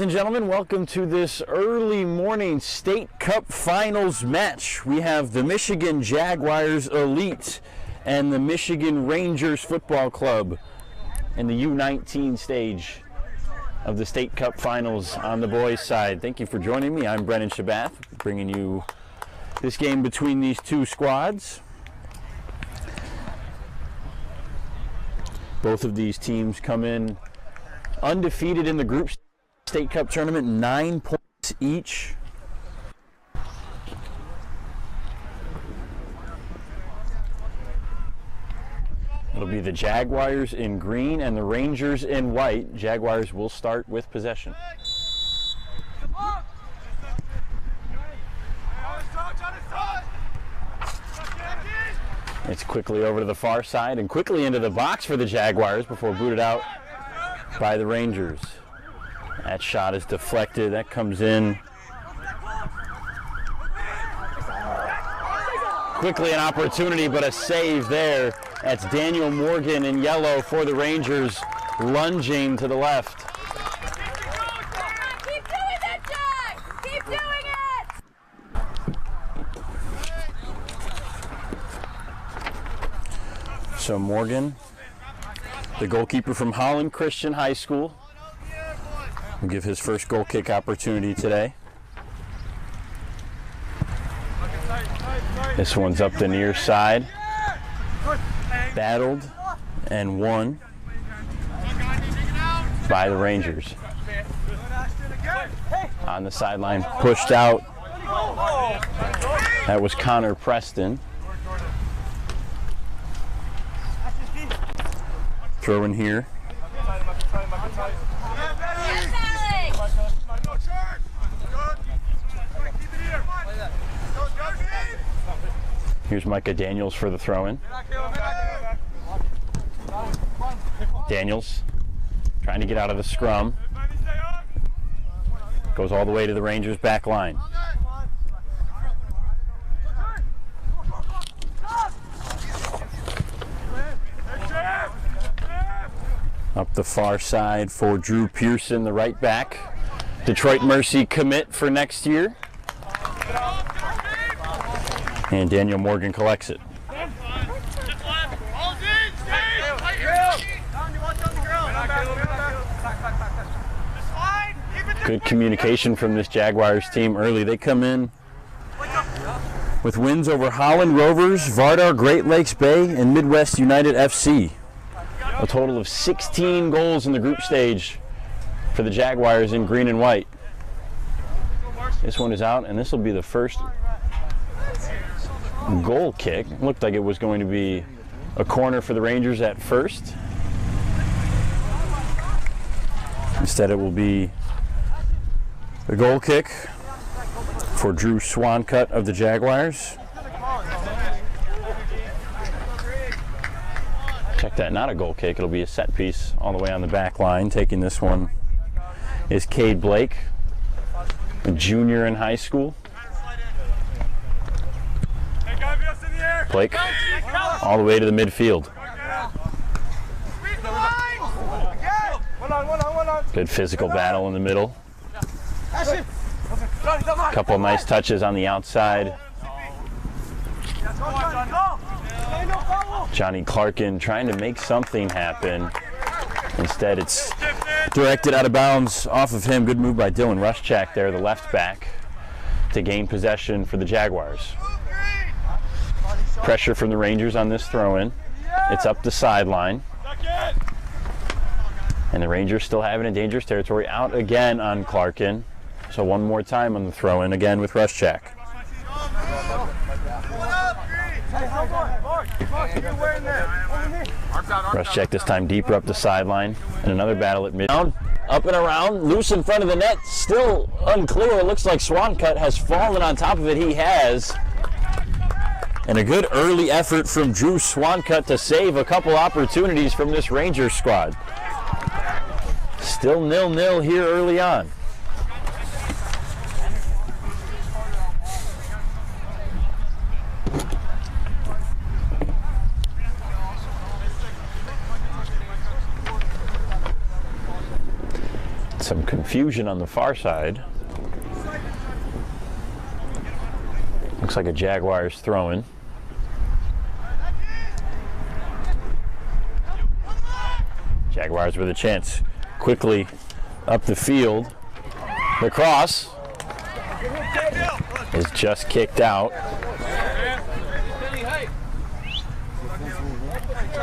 and gentlemen, welcome to this early morning State Cup Finals match. We have the Michigan Jaguars Elite and the Michigan Rangers Football Club in the U19 stage of the State Cup Finals on the boys' side. Thank you for joining me. I'm Brennan Shabath, bringing you this game between these two squads. Both of these teams come in undefeated in the group State Cup tournament, 9 points each. It'll be the Jaguars in green and the Rangers in white. Jaguars will start with possession. It's quickly over to the far side and quickly into the box for the Jaguars before booted out by the Rangers. That shot is deflected. That comes in. Quickly an opportunity, but a save there. That's Daniel Morgan in yellow for the Rangers, lunging to the left. Keep doing that, Jack! Keep doing it! So Morgan, the goalkeeper from Holland Christian High School, will give his first goal kick opportunity today. This one's up the near side. Battled and won by the Rangers. On the sideline, pushed out. That was Connor Preston. Throw in here. Here's Micah Daniels for the throw-in. Daniels trying to get out of the scrum. Goes all the way to the Rangers' back line. Up the far side for Drew Pearson, the right back. Detroit Mercy commit for next year. And Daniel Morgan collects it. Good communication from this Jaguars team early. They come in with wins over Holland Rovers, Vardar Great Lakes Bay, and Midwest United FC. A total of 16 goals in the group stage for the Jaguars in green and white. This one is out, and this will be the first goal kick. Looked like it was going to be a corner for the Rangers at first. Instead, it will be the goal kick for Drew Swancutt of the Jaguars. Check that, not a goal kick. It'll be a set piece all the way on the back line. Taking this one is Cade Blake, a junior in high school. Blake all the way to the midfield. Good physical battle in the middle. A couple nice touches on the outside. Johnny Clarkin trying to make something happen. Instead, it's directed out of bounds off of him. Good move by Dylan Rushchak there, the left back, to gain possession for the Jaguars. Pressure from the Rangers on this throw-in. It's up the sideline. And the Rangers still have it in dangerous territory. Out again on Clarkin. So one more time on the throw-in, again with Rushchak. Rushchak this time deeper up the sideline. And another battle at mid. Up and around, loose in front of the net. Still unclear. It looks like Swancutt has fallen on top of it. He has. And a good early effort from Drew Swancutt to save a couple opportunities from this Rangers squad. Still 0-0 here early on. Some confusion on the far side. Looks like a Jaguars throw-in. Jaguars with a chance. Quickly up the field. The cross is just kicked out.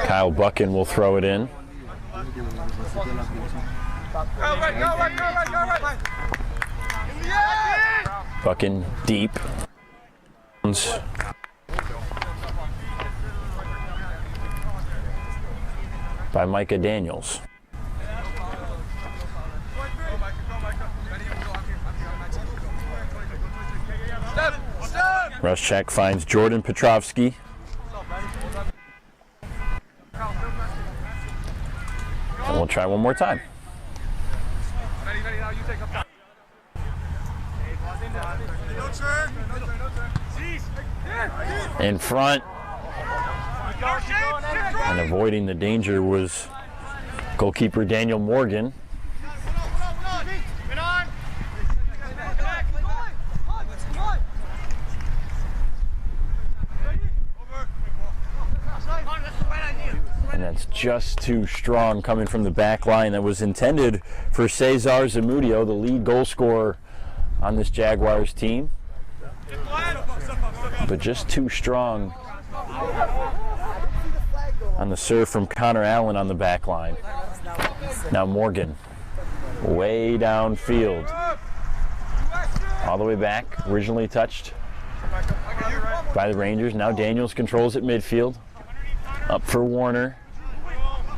Kyle Buchan will throw it in. Buchan deep. By Micah Daniels. Rush check finds Jordan Petrovsky. And we'll try one more time. In front. And avoiding the danger was goalkeeper Daniel Morgan. And that's just too strong coming from the back line. That was intended for Cesar Zamudio, the lead goal scorer on this Jaguars team. But just too strong on the serve from Connor Allen on the back line. Now Morgan, way downfield. All the way back, originally touched by the Rangers. Now Daniels controls at midfield. Up for Warner.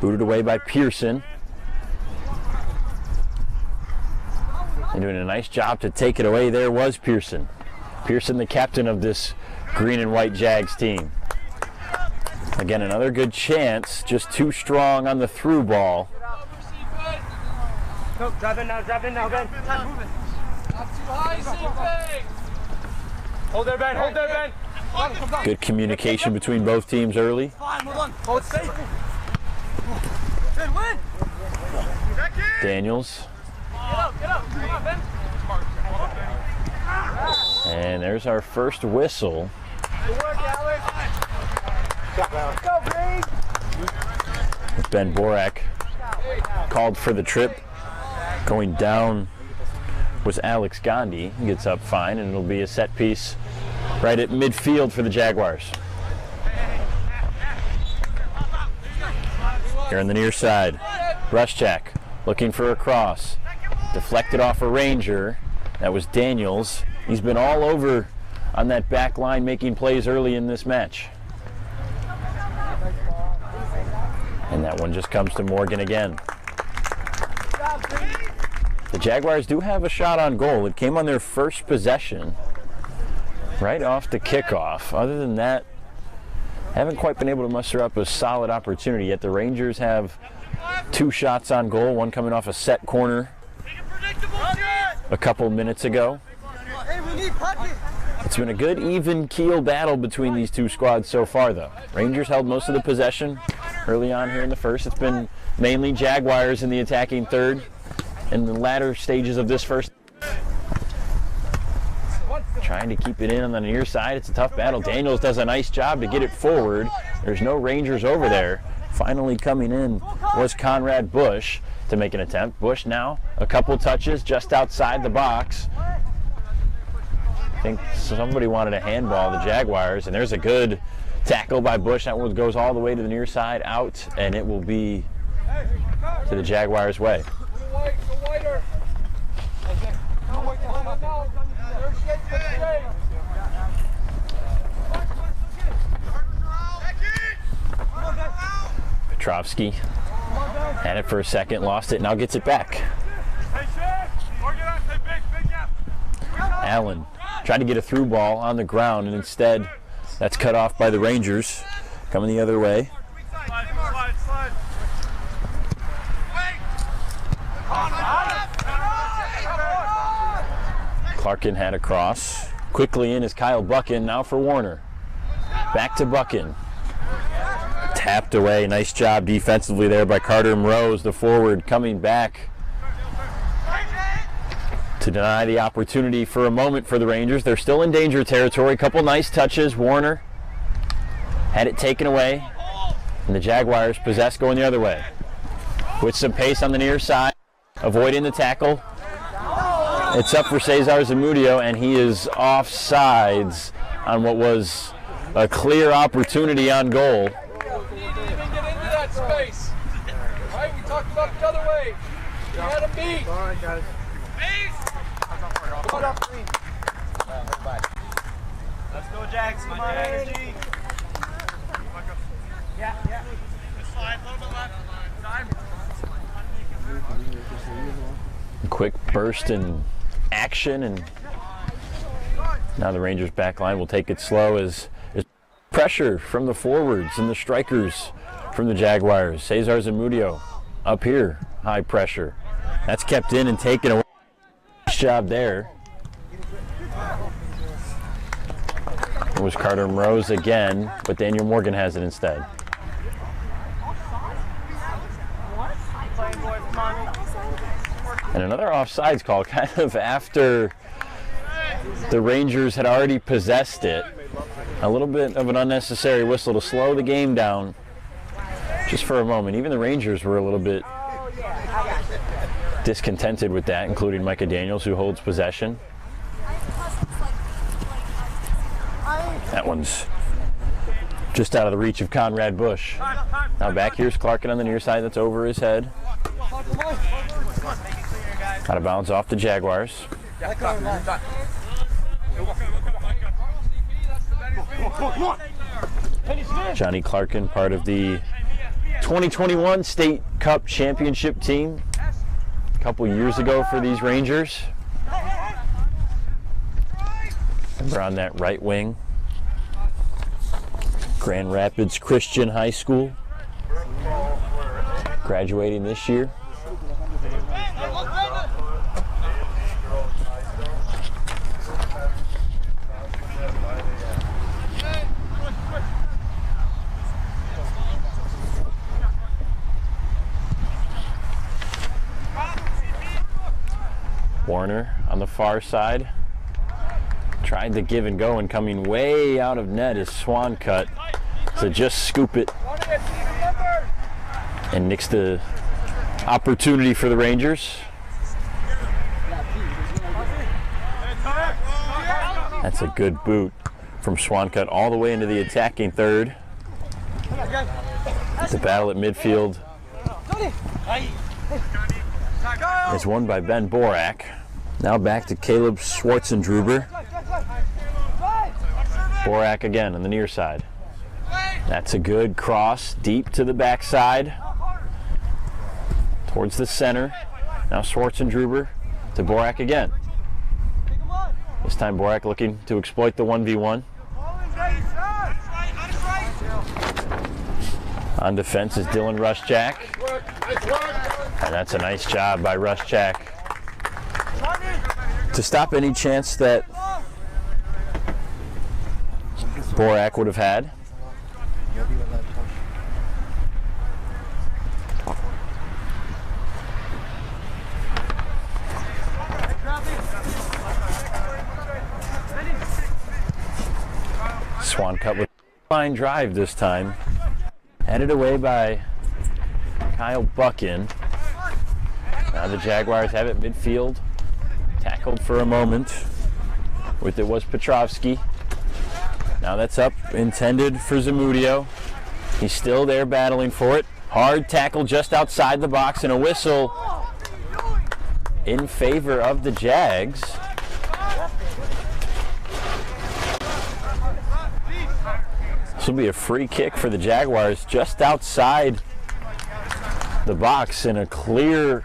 Booted away by Pearson. And doing a nice job to take it away there was Pearson. Pearson, the captain of this green and white Jags team. Again, another good chance, just too strong on the through ball. No, drop in now, Ben. Hold there, Ben, Ben. Good communication between both teams early. Hold safe. Daniels. Get up. Come on, Ben. And there's our first whistle. Good work, Alex. Go, Bree. Ben Borak called for the trip. Going down was Alex Gandhi. He gets up fine, and it'll be a set piece right at midfield for the Jaguars. Here on the near side, Bruschak looking for a cross. Deflected off a Ranger. That was Daniels. He's been all over on that back line making plays early in this match. And that one just comes to Morgan again. The Jaguars do have a shot on goal. It came on their first possession, right off the kickoff. Other than that, haven't quite been able to muster up a solid opportunity yet. The Rangers have 2 shots on goal, one coming off a set corner a couple minutes ago. It's been a good even keel battle between these two squads so far, though. Rangers held most of the possession early on here in the first. It's been mainly Jaguars in the attacking third in the latter stages of this first. Trying to keep it in on the near side. It's a tough battle. Daniels does a nice job to get it forward. There's no Rangers over there. Finally coming in was Conrad Bush to make an attempt. Bush now a couple touches just outside the box. I think somebody wanted a handball, the Jaguars, and there's a good tackle by Bush. That one goes all the way to the near side, out, and it will be to the Jaguars' way. Petrovsky had it for a second, lost it, now gets it back. Allen tried to get a through ball on the ground, and instead that's cut off by the Rangers. Coming the other way. Clarkin had a cross. Quickly in is Kyle Buchan, now for Warner. Back to Buchan. Tapped away. Nice job defensively there by Carter Mrose, the forward, coming back to deny the opportunity for a moment for the Rangers. They're still in danger territory. A couple nice touches. Warner had it taken away, and the Jaguars possess going the other way. With some pace on the near side, avoiding the tackle. It's up for Cesar Zamudio, and he is offsides on what was a clear opportunity on goal. You didn't even get into that space. All right, we talked about the other way. You had a beat. All right, guys. Come on. Let's go, Jax. Come on, energy. Yeah. Slide a little bit left. Time. Quick burst in action, and now the Rangers back line will take it slow as pressure from the forwards and the strikers from the Jaguars. Cesar Zamudio up here, high pressure. That's kept in and taken away. Nice job there. It was Carter Rose again, but Daniel Morgan has it instead. And another offsides call kind of after the Rangers had already possessed it. A little bit of an unnecessary whistle to slow the game down just for a moment. Even the Rangers were a little bit discontented with that, including Micah Daniels, who holds possession. That one's just out of the reach of Conrad Bush. Now back here's Clarkin on the near side. That's over his head. Out of bounds off the Jaguars. Johnny Clarkin, part of the 2021 State Cup Championship team a couple years ago for these Rangers. And we're on that right wing. Grand Rapids Christian High School, graduating this year. Warner on the far side tried the give and go, and coming way out of net is Swan cut to just scoop it and nix the opportunity for the Rangers. That's a good boot from Swancut all the way into the attacking third. The battle at midfield is won by Ben Borak. Now back to Caleb Schwarzendruber. Borak again on the near side. That's a good cross deep to the backside towards the center. Now Schwarzendruber to Borak again. This time Borak looking to exploit the 1v1. On defense is Dylan Rushjack. And that's a nice job by Rushjack to stop any chance that Borak would have had. Swan cut with a fine drive this time. Headed away by Kyle Buckin. Now the Jaguars have it midfield. Tackled for a moment. With it was Petrovsky. Now that's up, intended for Zamudio. He's still there battling for it. Hard tackle just outside the box, and a whistle in favor of the Jags. This will be a free kick for the Jaguars just outside the box, and a clear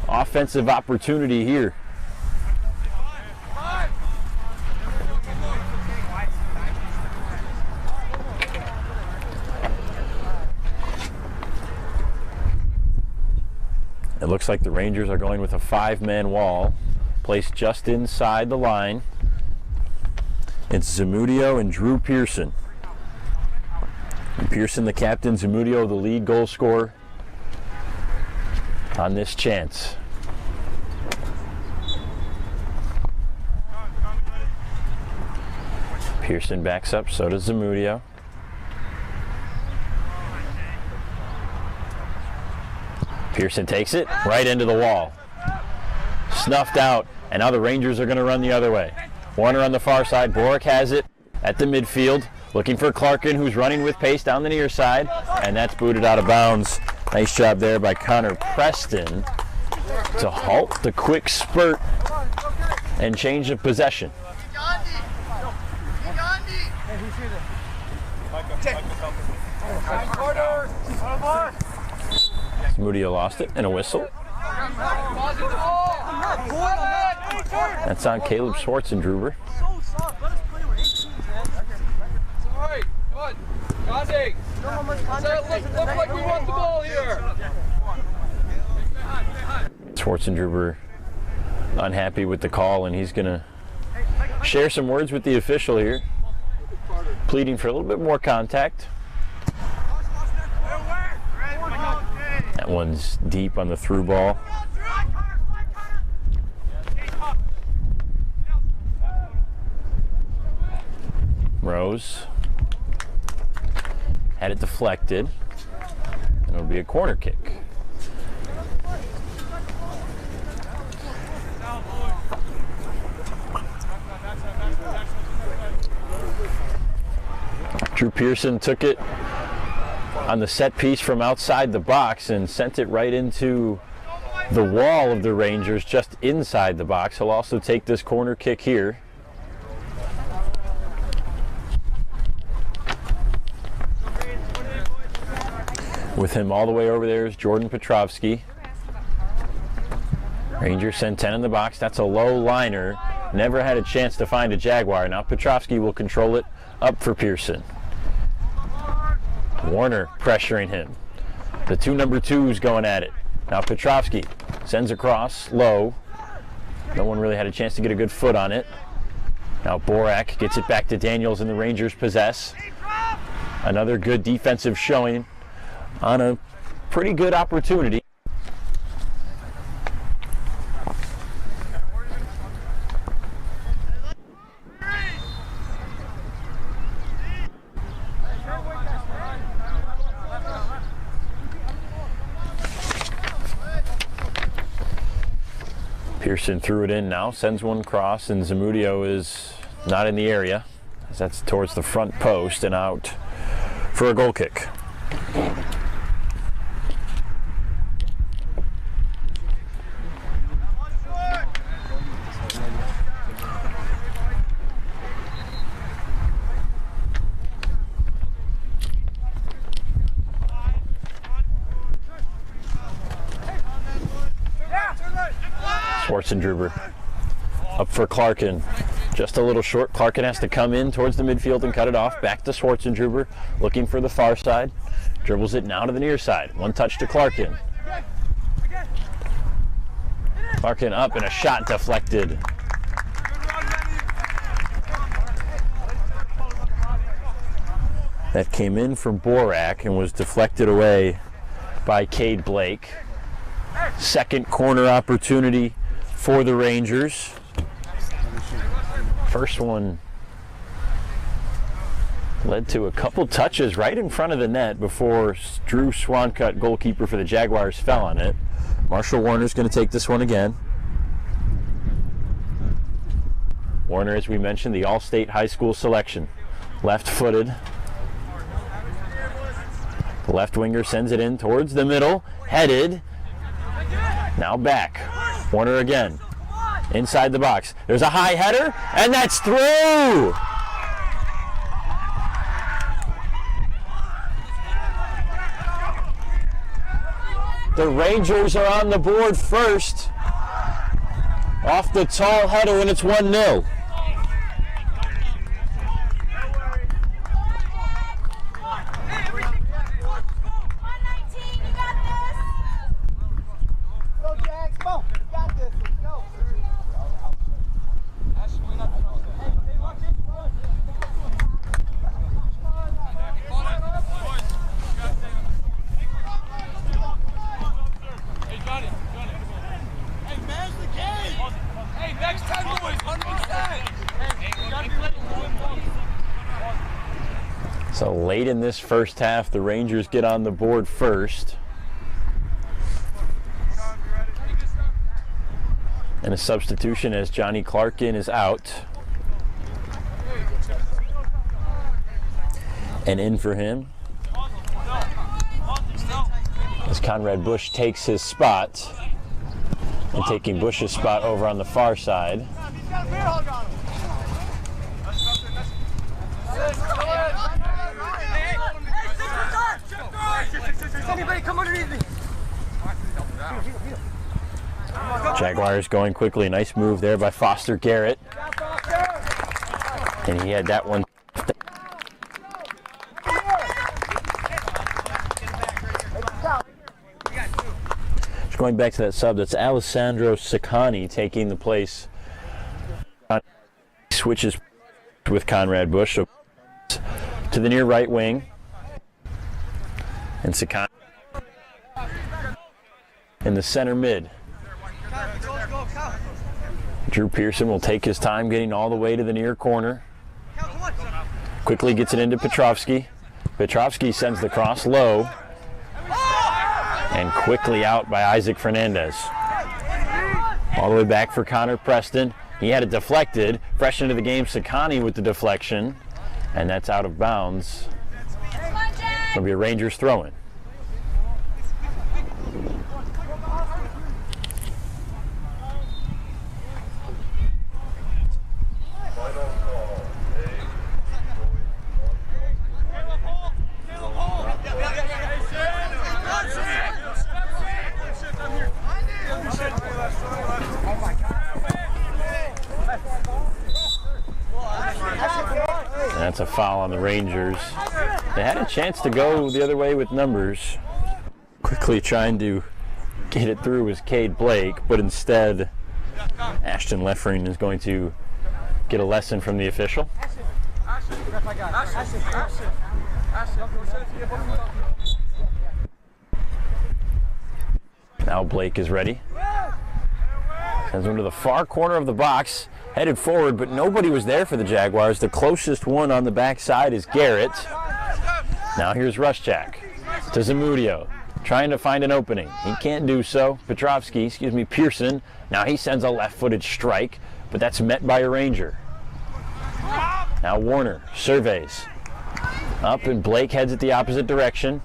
offensive opportunity here. It looks like the Rangers are going with a 5-man wall placed just inside the line. It's Zamudio and Drew Pearson. And Pearson, the captain, Zamudio, the lead goal scorer on this chance. Pearson backs up, so does Zamudio. Pearson takes it right into the wall. Snuffed out, and now the Rangers are going to run the other way. Warner on the far side. Boric has it at the midfield, looking for Clarkin, who's running with pace down the near side, and that's booted out of bounds. Nice job there by Connor Preston to halt the quick spurt and change of possession. Mudio lost it and a whistle. That's on Caleb Schwartzendruber. Alright, come on. Gandhi. Look like we want the ball here. Schwartzendruber unhappy with the call, and he's going to share some words with the official here, pleading for a little bit more contact. That one's deep on the through ball. Rose had it deflected, and it'll be a corner kick. Drew Pearson took it on the set piece from outside the box and sent it right into the wall of the Rangers just inside the box. He'll also take this corner kick here. With him all the way over there is Jordan Petrovsky. Rangers send 10 in the box. That's a low liner. Never had a chance to find a Jaguar. Now Petrovsky will control it up for Pearson. Warner pressuring him. The two number twos going at it. Now Petrovsky sends across low. No one really had a chance to get a good foot on it. Now Borak gets it back to Daniels, and the Rangers possess. Another good defensive showing on a pretty good opportunity. Pearson threw it in now, sends one cross, and Zamudio is not in the area, as that's towards the front post and out for a goal kick. Schwartzendruber up for Clarkin. Just a little short. Clarkin has to come in towards the midfield and cut it off. Back to Schwartzendruber, looking for the far side. Dribbles it now to the near side. One touch to Clarkin. Clarkin up, and a shot deflected. That came in from Borak and was deflected away by Cade Blake. Second corner opportunity for the Rangers. First one led to a couple touches right in front of the net before Drew Swancutt, goalkeeper for the Jaguars, fell on it. Marshall Warner's going to take this one again. Warner, as we mentioned, the All-State High School selection. Left-footed. The left winger sends it in towards the middle. Headed. Now back. Warner again. Inside the box. There's a high header, and that's through! The Rangers are on the board first. Off the tall header, and it's 1-0. So late in this first half, the Rangers get on the board first. And a substitution as Johnny Clarkin is out. And in for him as Conrad Bush takes his spot. And taking Bush's spot over on the far side. Jaguars going quickly. Nice move there by Foster Garrett. And he had that one. Just going back to that sub, that's Alessandro Saccani taking the place. Switches with Conrad Bush. So to the near right wing. And Saccani in the center mid. Drew Pearson will take his time getting all the way to the near corner. Quickly gets it into Petrovsky. Petrovsky sends the cross low. And quickly out by Isaac Fernandez. All the way back for Connor Preston. He had it deflected. Fresh into the game, Saccani with the deflection. And that's out of bounds. It'll be a Rangers throw-in. That's a foul on the Rangers. They had a chance to go the other way with numbers. Quickly trying to get it through was Cade Blake, but instead Ashton Leffering is going to get a lesson from the official. Now Blake is ready. Sends him to the far corner of the box. Headed forward, but nobody was there for the Jaguars. The closest one on the backside is Garrett. Now here's Rushchak to Zamudio, trying to find an opening. He can't do so. Pearson. Now he sends a left-footed strike, but that's met by a Ranger. Now Warner surveys. Up, and Blake heads at the opposite direction.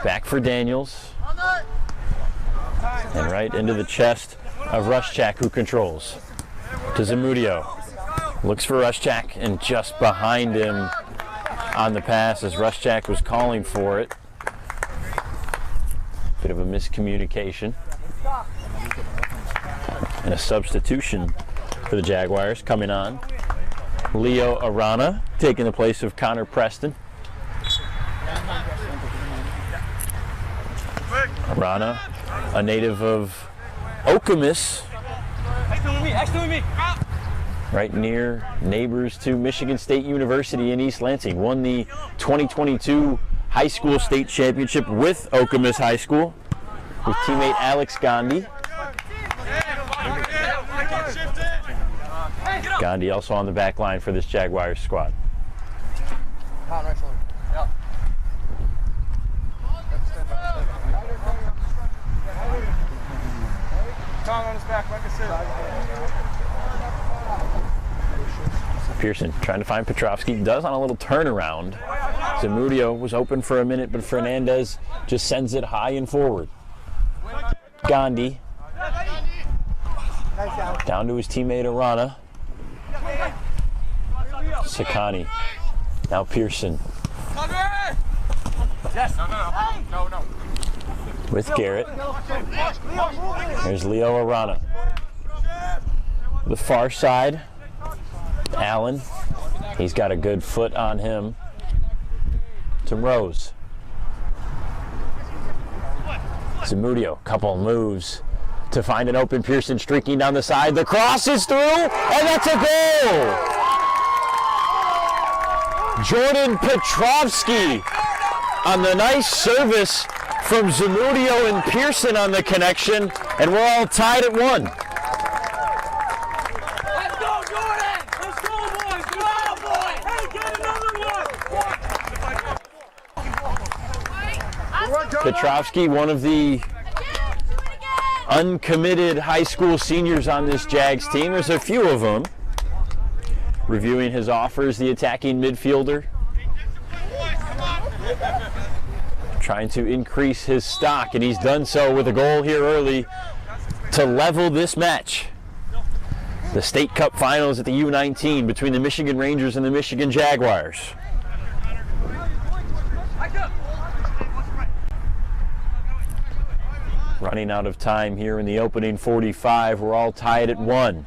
Back for Daniels. And right into the chest of Rushchak, who controls. To Zamudio. Looks for Rushchak, and just behind him on the pass as Rushchak was calling for it. Bit of a miscommunication. And a substitution for the Jaguars coming on. Leo Arana taking the place of Connor Preston. Arana, a native of Okemos, right near neighbors to Michigan State University in East Lansing. Won the 2022 high school state championship with Okemos High School with teammate Alex Gandhi. Gandhi also on the back line for this Jaguars squad. On his back, like I said. Pearson trying to find Petrovsky. Does on a little turnaround. Zamudio was open for a minute, but Fernandez just sends it high and forward. Gandhi. Down to his teammate Arana. Saccani. Now Pearson. No. With Garrett. There's Leo Arana. The far side, Allen. He's got a good foot on him. To Rose. Zamudio, couple moves to find an open Pearson streaking down the side. The cross is through, and that's a goal! Jordan Petrovsky on the nice service from Zamudio and Pearson on the connection, and we're all tied at 1. Let's go, Jordan! Let's go, boys! Petrovsky, one of the uncommitted high school seniors on this Jags team. There's a few of them. Reviewing his offers, the attacking midfielder. Trying to increase his stock, and he's done so with a goal here early to level this match. The State Cup Finals at the U19 between the Michigan Rangers and the Michigan Jaguars. Running out of time here in the opening 45. We're all tied at 1.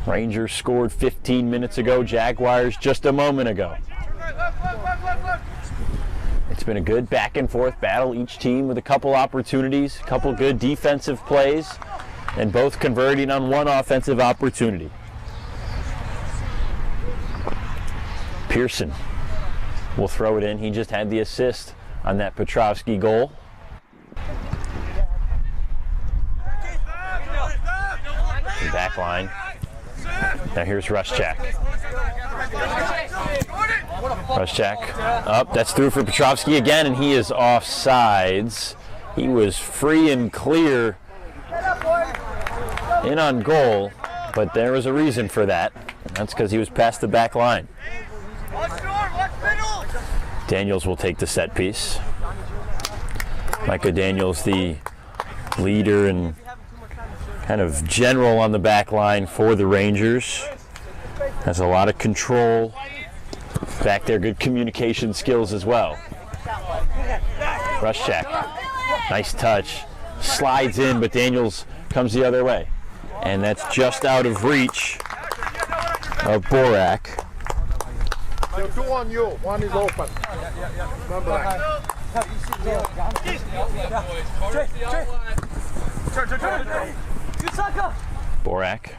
Rangers scored 15 minutes ago. Jaguars just a moment ago. It's been a good back and forth battle. Each team with a couple opportunities, a couple good defensive plays, and both converting on one offensive opportunity. Pearson will throw it in. He just had the assist on that Petrovsky goal. Back line. Now here's Ruschak. Ruschak up. That's through for Petrovsky again, and he is offsides. He was free and clear in on goal, but there was a reason for that. And that's because he was past the back line. Daniels will take the set piece. Micah Daniels, the leader and kind of general on the back line for the Rangers. Has a lot of control back there, good communication skills as well. Ruschak, nice touch, slides in, but Daniels comes the other way. And that's just out of reach of Borak. So 2 on you, 1 is open. Remember that. Borak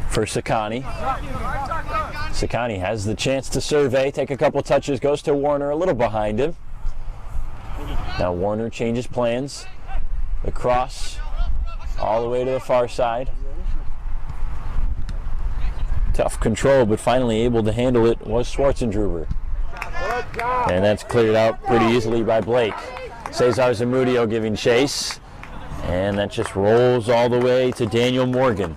for Sakani. Sakani has the chance to survey, take a couple touches, goes to Warner, a little behind him. Now Warner changes plans. The cross all the way to the far side. Tough control, but finally able to handle it was Schwarzendruber. And that's cleared out pretty easily by Blake. Cesar Zamudio giving chase. And that just rolls all the way to Daniel Morgan.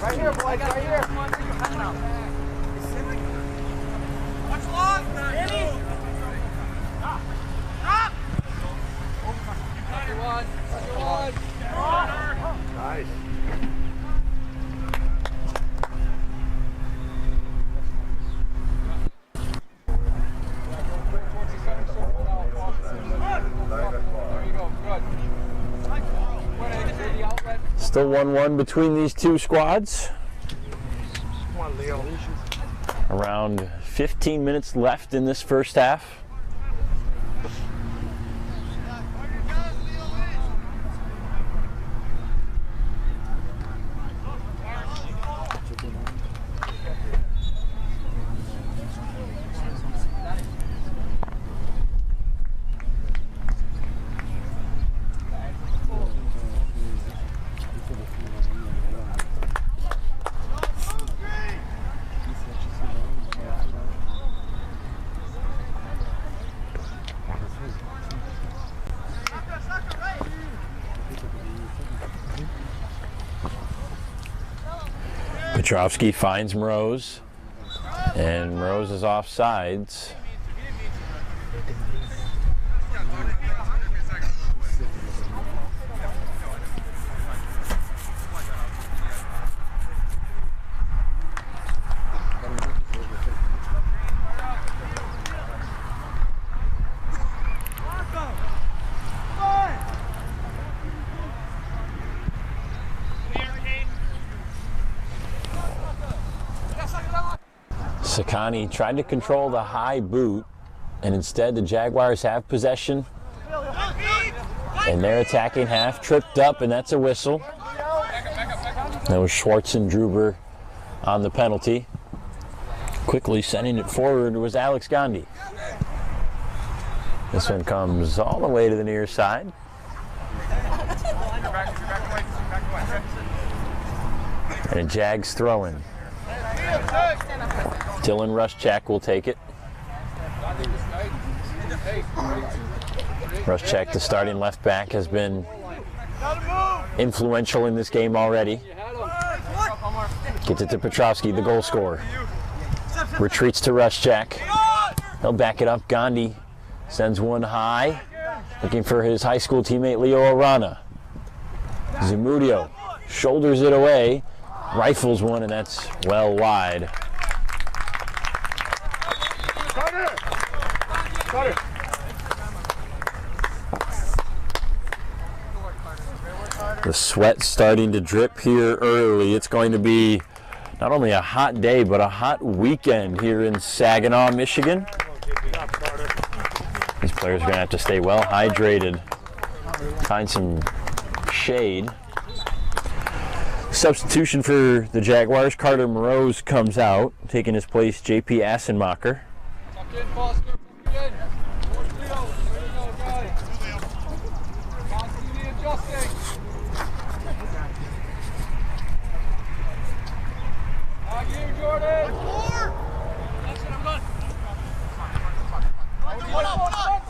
Right here, boys, right here. Nice. Still 1-1 between these two squads. Around 15 minutes left in this first half. Petrovsky finds Mrose, and Mrose is offsides. Sakani tried to control the high boot, and instead the Jaguars have possession. And their attacking half tripped up, and that's a whistle. That was Schwarzendruber on the penalty. Quickly sending it forward was Alex Gandhi. This one comes all the way to the near side. And a Jags throw-in. Dylan Ruschak will take it. Rushcheck, the starting left back, has been influential in this game already. Gets it to Petrovsky, the goal scorer. Retreats to Rushcheck. He'll back it up. Gandhi sends one high, looking for his high school teammate Leo Arana. Zamudio shoulders it away, rifles one, and that's well wide. The sweat starting to drip here early. It's going to be not only a hot day, but a hot weekend here in Saginaw, Michigan. These players are going to have to stay well hydrated, find some shade. Substitution for the Jaguars, Carter Moroz comes out, taking his place JP Assenmacher.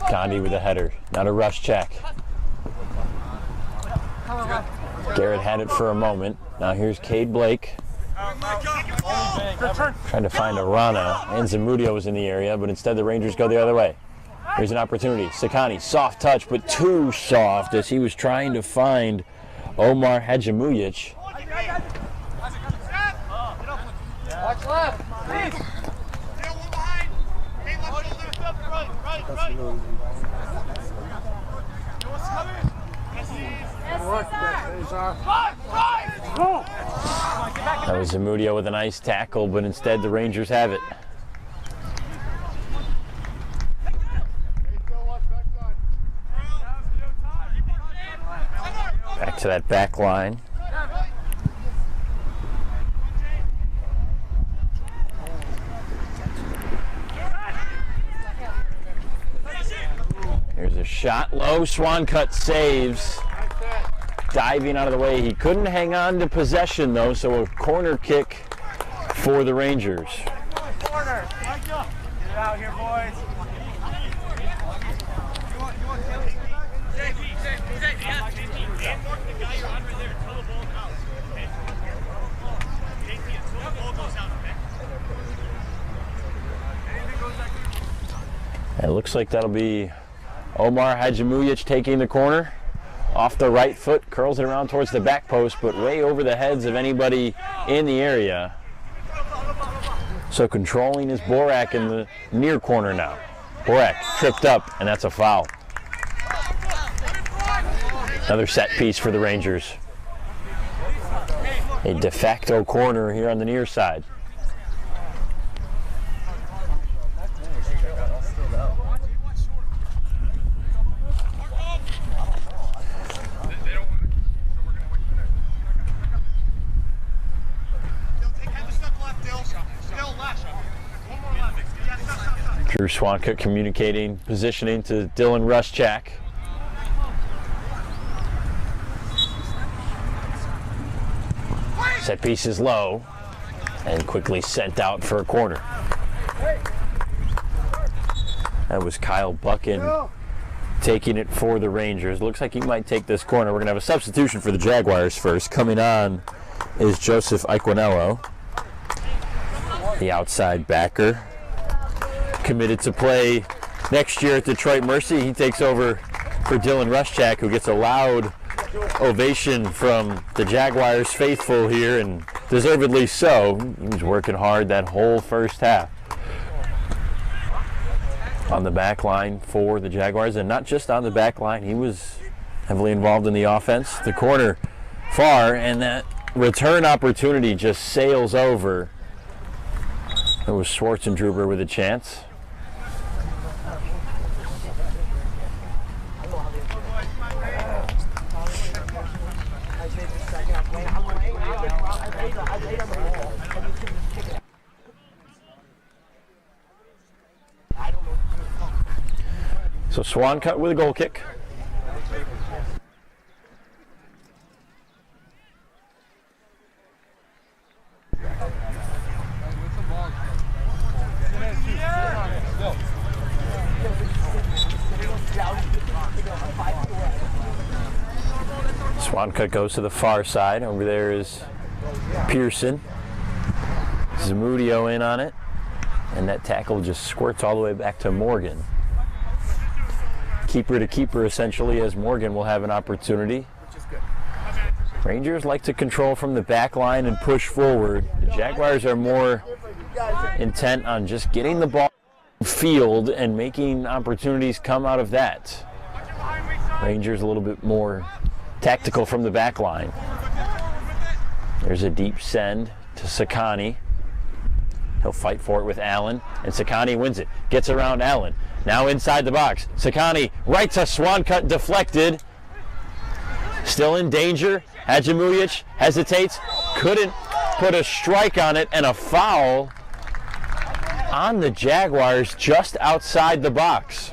Gandhi with a header, not a rush check. Garrett had it for a moment. Now here's Cade Blake. Trying to find Arana, and Zamudio was in the area, but instead the Rangers go the other way. Here's an opportunity. Sakani, soft touch, but too soft as he was trying to find Omar Hadjimujic. Watch left. That was Zamudio with a nice tackle, but instead the Rangers have it. Back to that back line. Here's a shot low. Swancut saves. Diving out of the way. He couldn't hang on to possession though, so a corner kick for the Rangers. Corner. Get it out here, boys. It looks like that'll be Omar Hadjimujic taking the corner. Off the right foot, curls it around towards the back post, but way over the heads of anybody in the area. So controlling is Borak in the near corner now. Borak tripped up, and that's a foul. Another set piece for the Rangers. A de facto corner here on the near side. Drew Swanka communicating positioning to Dylan Rushcheck. Set piece is low and quickly sent out for a corner. That was Kyle Buchan taking it for the Rangers. Looks like he might take this corner. We're going to have a substitution for the Jaguars first. Coming on is Joseph Iquinello, the outside backer. Committed to play next year at Detroit Mercy. He takes over for Dylan Rushcheck, who gets a loud ovation from the Jaguars faithful here, and deservedly so. He was working hard that whole first half on the back line for the Jaguars, and not just on the back line. He was heavily involved in the offense. The corner far, and that return opportunity just sails over. It was Schwarzendruber with a chance. So Swancut with a goal kick. Swancut goes to the far side. Over there is Pearson. Zamudio in on it. And that tackle just squirts all the way back to Morgan. Keeper to keeper, essentially, as Morgan will have an opportunity. Rangers like to control from the back line and push forward. The Jaguars are more intent on just getting the ball field and making opportunities come out of that. Rangers a little bit more tactical from the back line. There's a deep send to Sakani. He'll fight for it with Allen, and Sakani wins it. Gets around Allen. Now inside the box. Sakani right to Swancut, deflected. Still in danger. Hadjimujic hesitates. Couldn't put a strike on it, and a foul on the Jaguars just outside the box.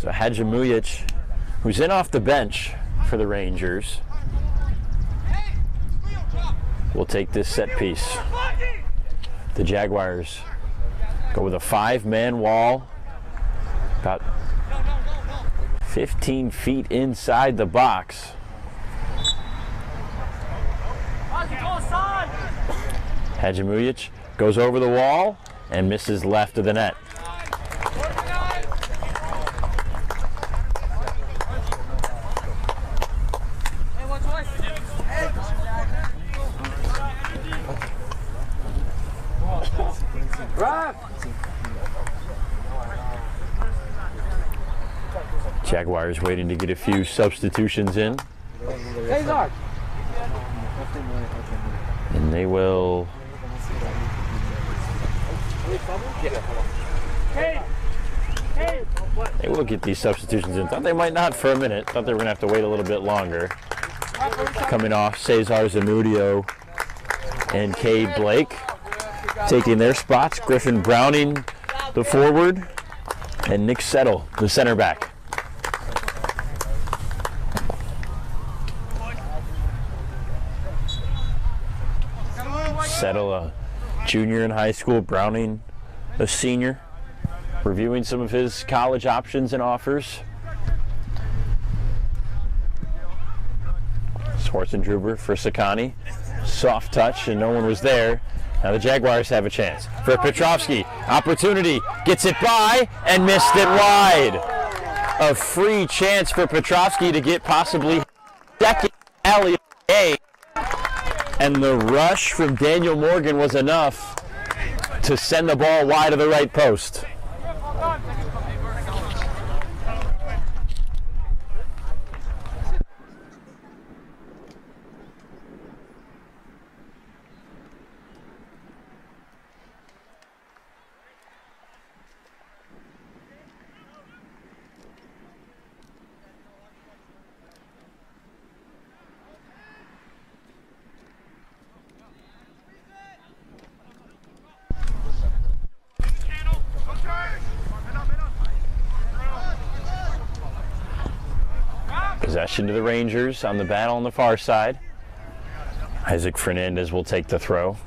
So Hadjimujic, who's in off the bench for the Rangers, will take this set piece. The Jaguars go with a 5-man wall, about 15 feet inside the box. Hadjimujic goes over the wall and misses left of the net. Jaguars waiting to get a few substitutions in. And they will get these substitutions in. Thought they might not for a minute. Thought they were going to have to wait a little bit longer. Coming off, Cesar Zamudio and Cade Blake taking their spots. Griffin Browning, the forward, and Nick Settle, the center back. Settle, a junior in high school, Browning, a senior, reviewing some of his college options and offers. Schwarzendruber for Sakani. Soft touch, and no one was there. Now the Jaguars have a chance. For Petrovsky, opportunity, gets it by, and missed it wide. A free chance for Petrovsky to get possibly second alley A. And the rush from Daniel Morgan was enough to send the ball wide of the right post. Possession to the Rangers on the battle on the far side. Isaac Fernandez will take the throw.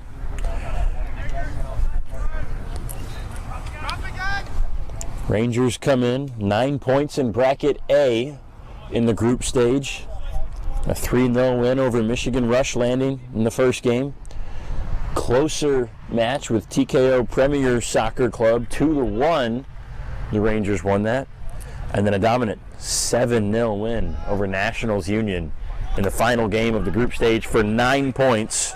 Rangers come in 9 points in bracket A in the group stage. A 3-0 win over Michigan Rush Landing in the first game. Closer match with TKO Premier Soccer Club, 2-1. The Rangers won that. And then a dominant 7-0 win over Nationals Union in the final game of the group stage for 9 points.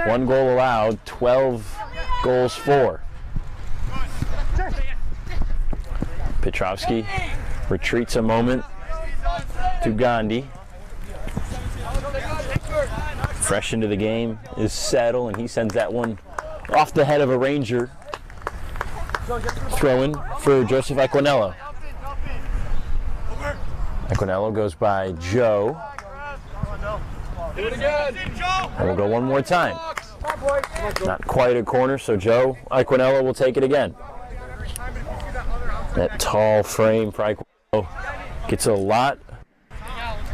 1 goal allowed, 12 goals for. Petrovsky retreats a moment to Gandhi. Fresh into the game is Settle, and he sends that one off the head of a Ranger. Throw in for Joseph Aquinello. Aquinello goes by Joe. Do it again. And we'll go one more time. Not quite a corner, so Joe Aquinello will take it again. That tall frame for Aquinello gets a lot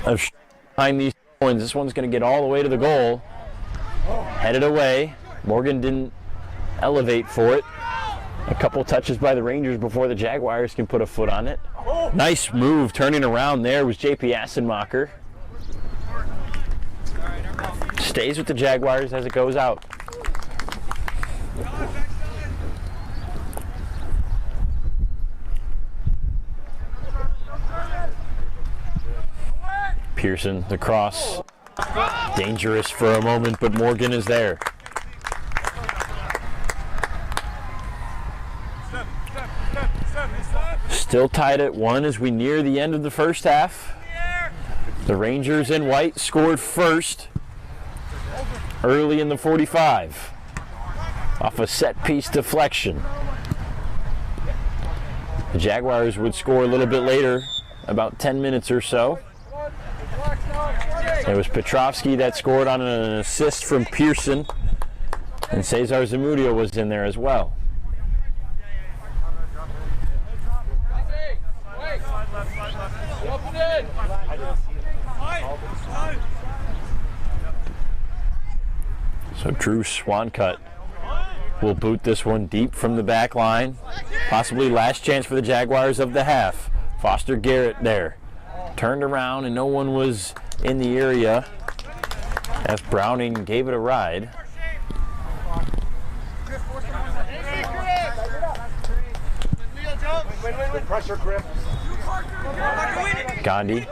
of behind these This one's going to get all the way to the goal. Headed away. Morgan didn't elevate for it. A couple touches by the Rangers before the Jaguars can put a foot on it. Nice move turning around there was JP Assenmacher. Stays with the Jaguars as it goes out. Pearson, the cross. Dangerous for a moment, but Morgan is there. Still tied at 1 as we near the end of the first half. The Rangers in white scored first early in the 45 off a set-piece deflection. The Jaguars would score a little bit later, about 10 minutes or so. It was Petrovsky that scored on an assist from Pearson, and Cesar Zamudio was in there as well. So Drew Swancutt will boot this one deep from the back line. Possibly last chance for the Jaguars of the half. Foster Garrett there. Turned around and no one was in the area as Browning gave it a ride. Gandhi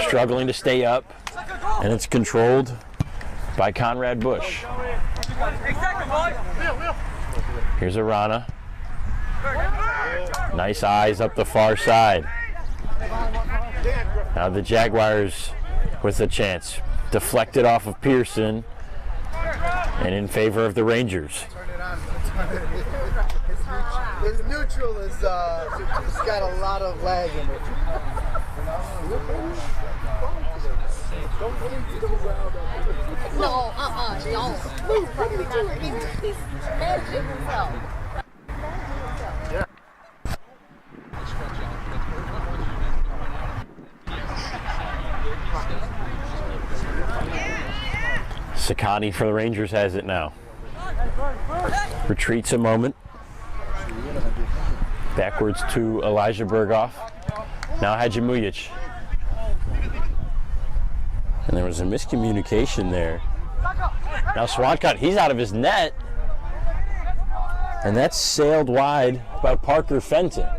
struggling to stay up, and it's controlled by Conrad Bush. Here's Arana. Nice eyes up the far side. Now the Jaguars with a chance. Deflected off of Pearson and in favor of the Rangers. His neutral is it's got a lot of lag in it. No, don't. He's probably not. He's managing himself. Sakani for the Rangers has it now. Retreats a moment. Backwards to Elijah Berghoff. Now Hadjimujic. And there was a miscommunication there. Now Swancutt, he's out of his net. And that's sailed wide by Parker Fenton. Like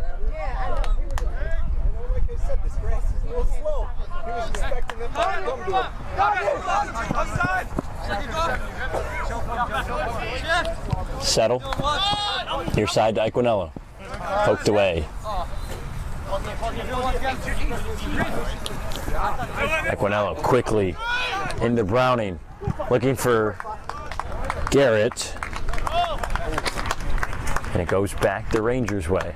I said, this grass is a little slow. He was expecting them to come to him. Settle. Near side to Iquinello. Poked away. Iquinello quickly into Browning. Looking for Garrett. And it goes back the Rangers' way.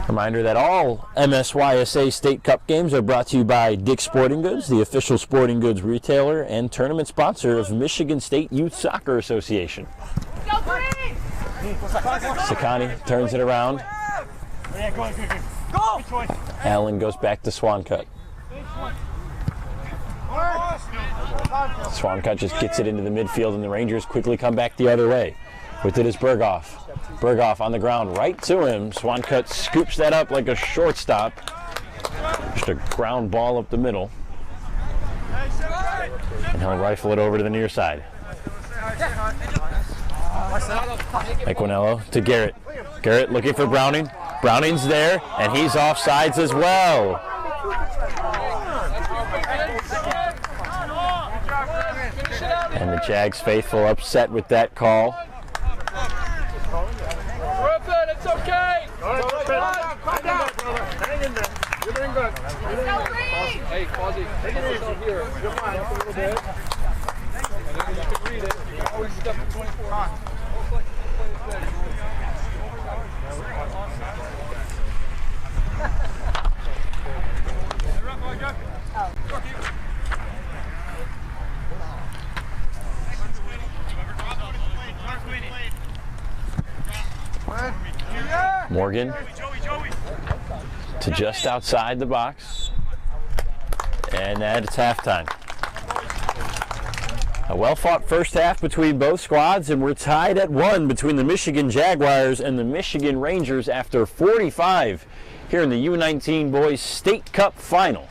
Reminder that all MSYSA State Cup games are brought to you by Dick's Sporting Goods, the official sporting goods retailer and tournament sponsor of Michigan State Youth Soccer Association. Sakani turns it around. Allen goes back to Swancutt. Swancutt just gets it into the midfield, and the Rangers quickly come back the other way. With it is Berghoff. Berghoff on the ground, right to him. Swancutt scoops that up like a shortstop. Just a ground ball up the middle. And he'll rifle it over to the near side. Iquinello to Garrett. Garrett looking for Browning. Browning's there, and he's offsides as well. And the Jags faithful upset with that call. It's okay. Calm down, brother. Hang in there. You're doing good. Hey, Quasi, take it easy here. You're fine. Up a little bit. And then you can read it. You can always step to 24. Morgan to just outside the box. And that's halftime. A well-fought first half between both squads, and we're tied at 1 between the Michigan Jaguars and the Michigan Rangers after 45 here in the U19 Boys State Cup Final.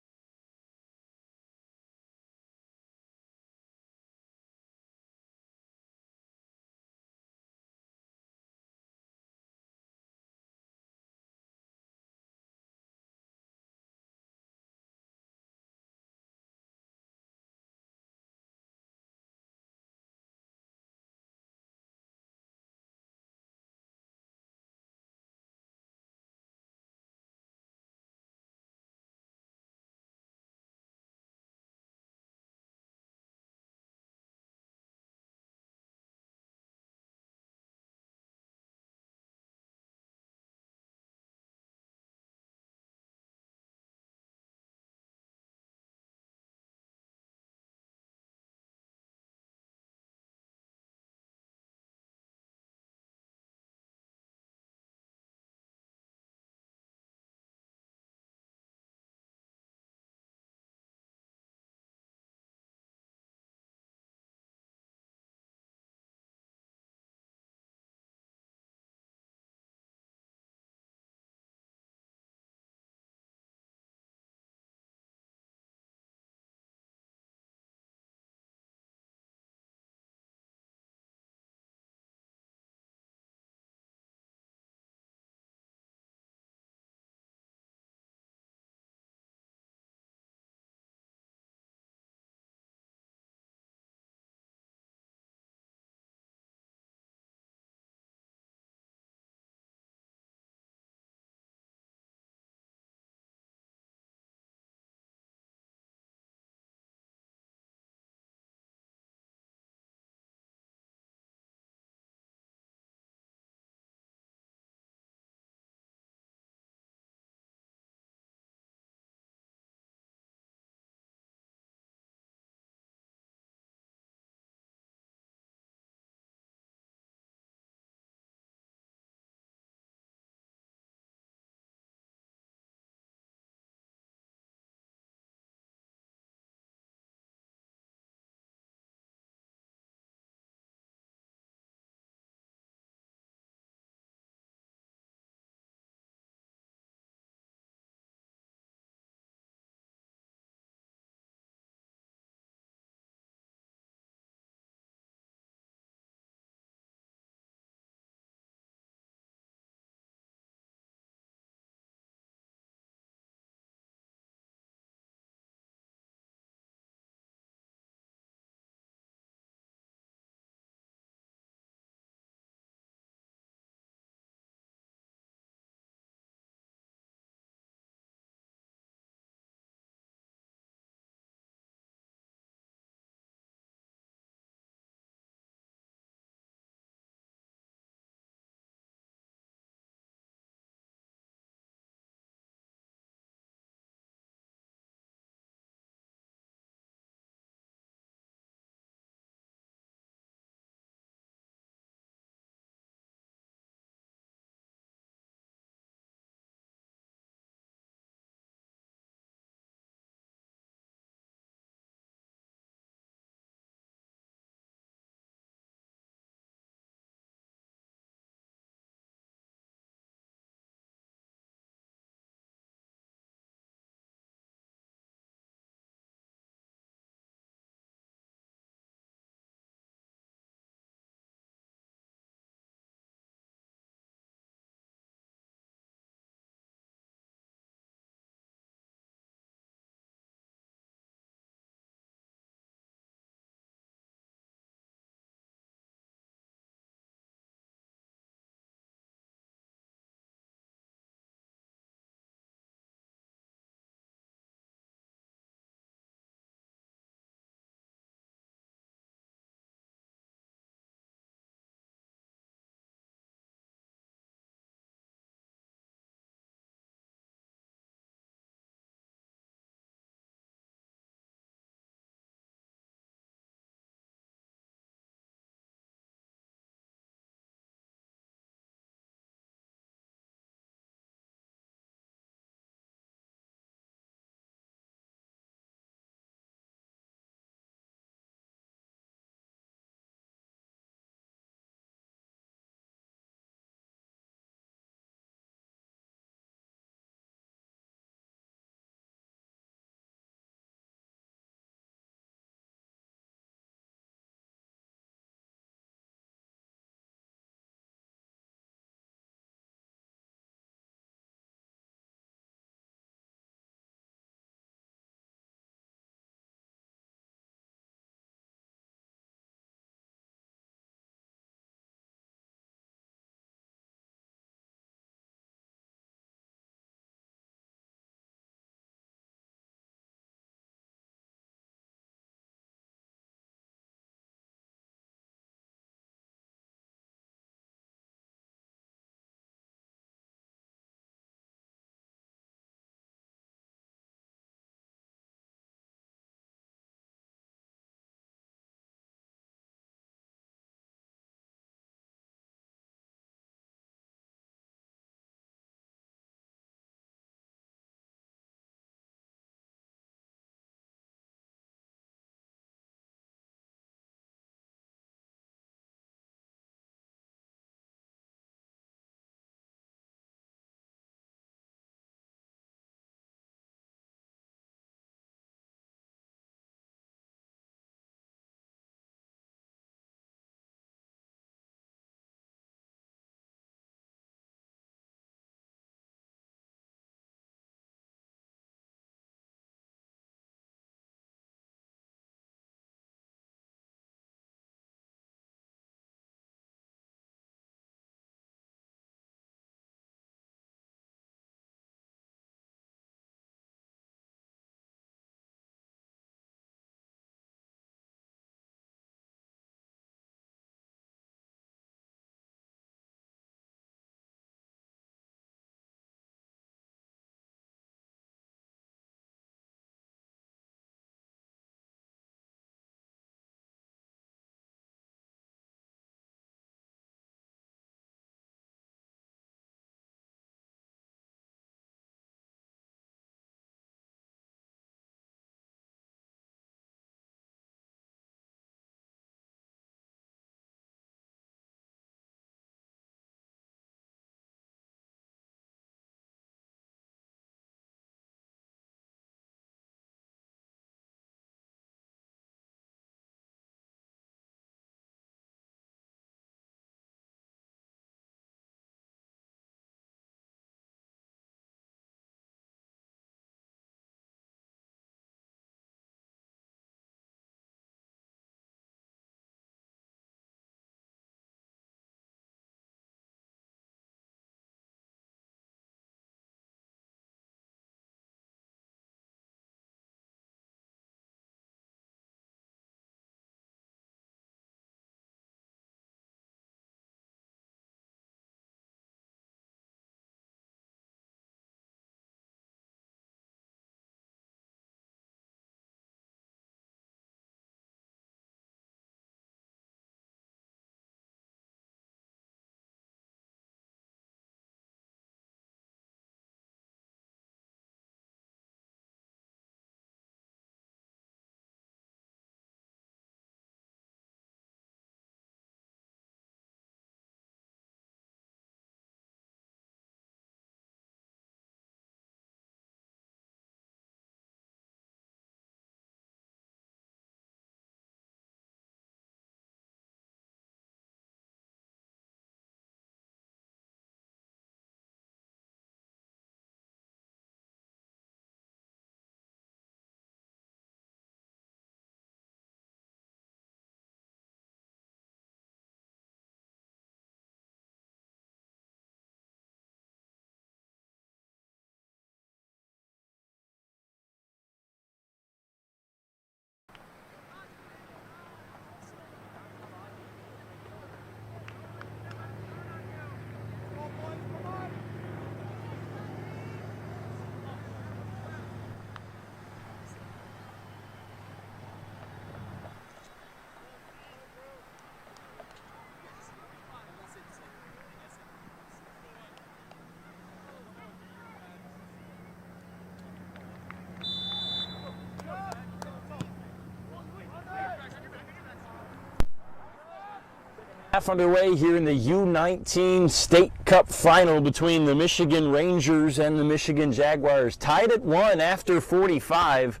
Half underway here in the U19 State Cup final between the Michigan Rangers and the Michigan Jaguars. Tied at 1 after 45.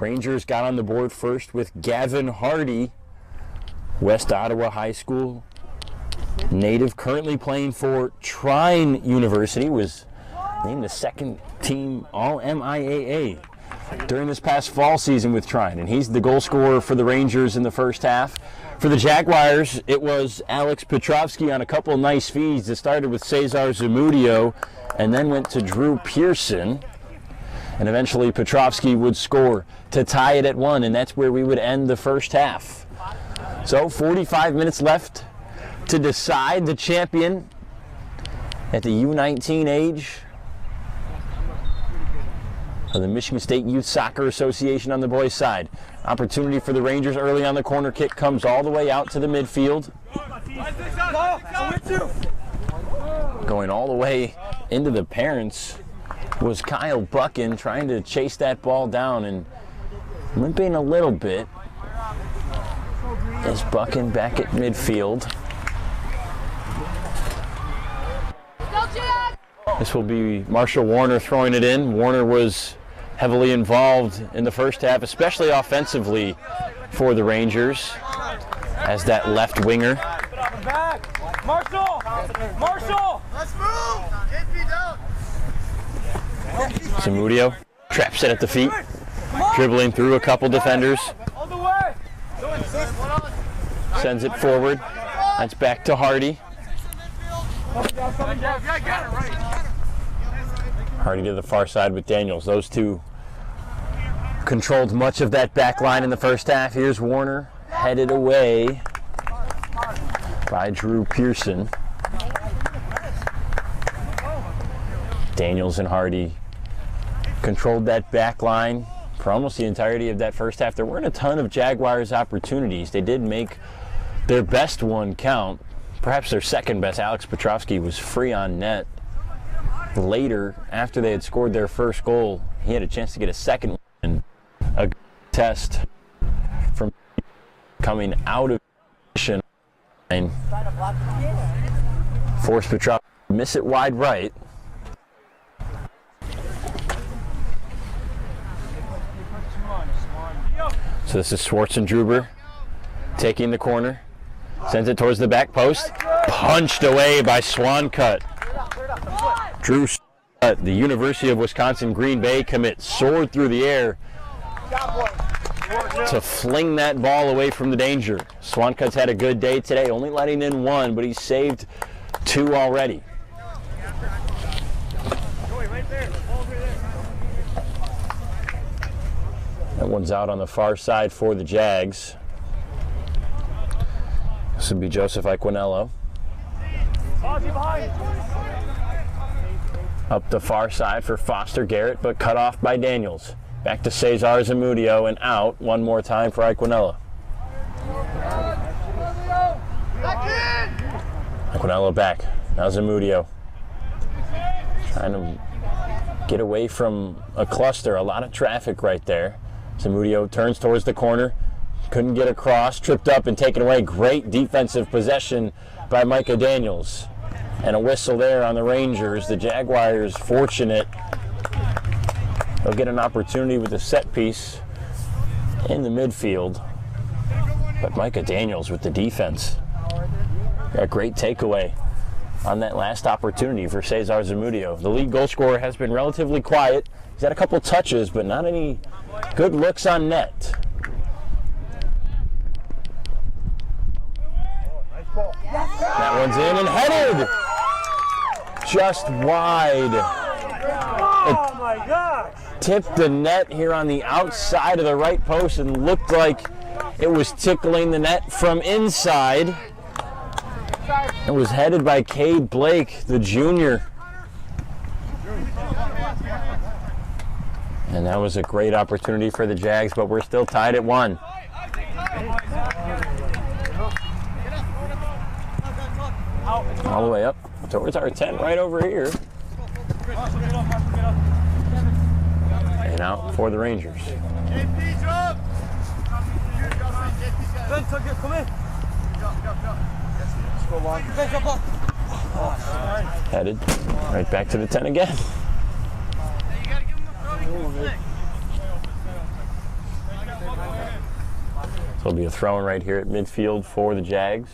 Rangers got on the board first with Gavin Hardy, West Ottawa High School native, currently playing for Trine University, was named the second team All-MIAA during this past fall season with Trine, and he's the goal scorer for the Rangers in the first half. For the Jaguars, it was Alex Petrovsky on a couple of nice feeds that started with Cesar Zamudio and then went to Drew Pearson. And eventually Petrovsky would score to tie it at 1, and that's where we would end the first half. So 45 minutes left to decide the champion at the U19 age of the Michigan State Youth Soccer Association on the boys' side. Opportunity for the Rangers early on. The corner kick comes all the way out to the midfield. Going all the way into the parents was Kyle Buchan, trying to chase that ball down and limping a little bit. Is Buchan back at midfield. This will be Marshall Warner throwing it in. Warner was heavily involved in the first half, especially offensively for the Rangers as that left winger. Marshall! Marshall! Let's move! Zamudio traps it at the feet, dribbling through a couple defenders. Sends it forward. That's back to Hardy. Hardy to the far side with Daniels. Those two controlled much of that back line in the first half. Here's Warner, headed away by Drew Pearson. Daniels and Hardy controlled that back line for almost the entirety of that first half. There weren't a ton of Jaguars opportunities. They did make their best one count. Perhaps their second best. Alex Petrovsky was free on net. Later, after they had scored their first goal, he had a chance to get a second one. A good test from coming out of position. Forced Petrovsky to miss it wide right. So this is Schwartzendruber taking the corner. Sends it towards the back post. Punched away by Swancut. Drew Swancut, the University of Wisconsin Green Bay commit, soared through the air to fling that ball away from the danger. Swancut's had a good day today, only letting in one, but he's saved two already. That one's out on the far side for the Jags. This would be Joseph Iquinello. Up the far side for Foster Garrett, but cut off by Daniels. Back to Cesar Zamudio and out one more time for Iquinello. Iquinello back. Now Zamudio. Trying to get away from a cluster. A lot of traffic right there. Zamudio turns towards the corner. Couldn't get across. Tripped up and taken away. Great defensive possession by Micah Daniels. And a whistle there on the Rangers. The Jaguars fortunate. They'll get an opportunity with a set piece in the midfield. But Micah Daniels with the defense. A great takeaway on that last opportunity for Cesar Zamudio. The lead goal scorer has been relatively quiet. He's had a couple touches, but not any good looks on net. That one's in and headed just wide. Oh my gosh! Tipped the net here on the outside of the right post and looked like it was tickling the net from inside. It was headed by Cade Blake, the junior. And that was a great opportunity for the Jags, but we're still tied at 1. All the way up towards our tent right over here. And out for the Rangers. Come in. Headed right back to the 10 again. So it'll be a throw-in right here at midfield for the Jags.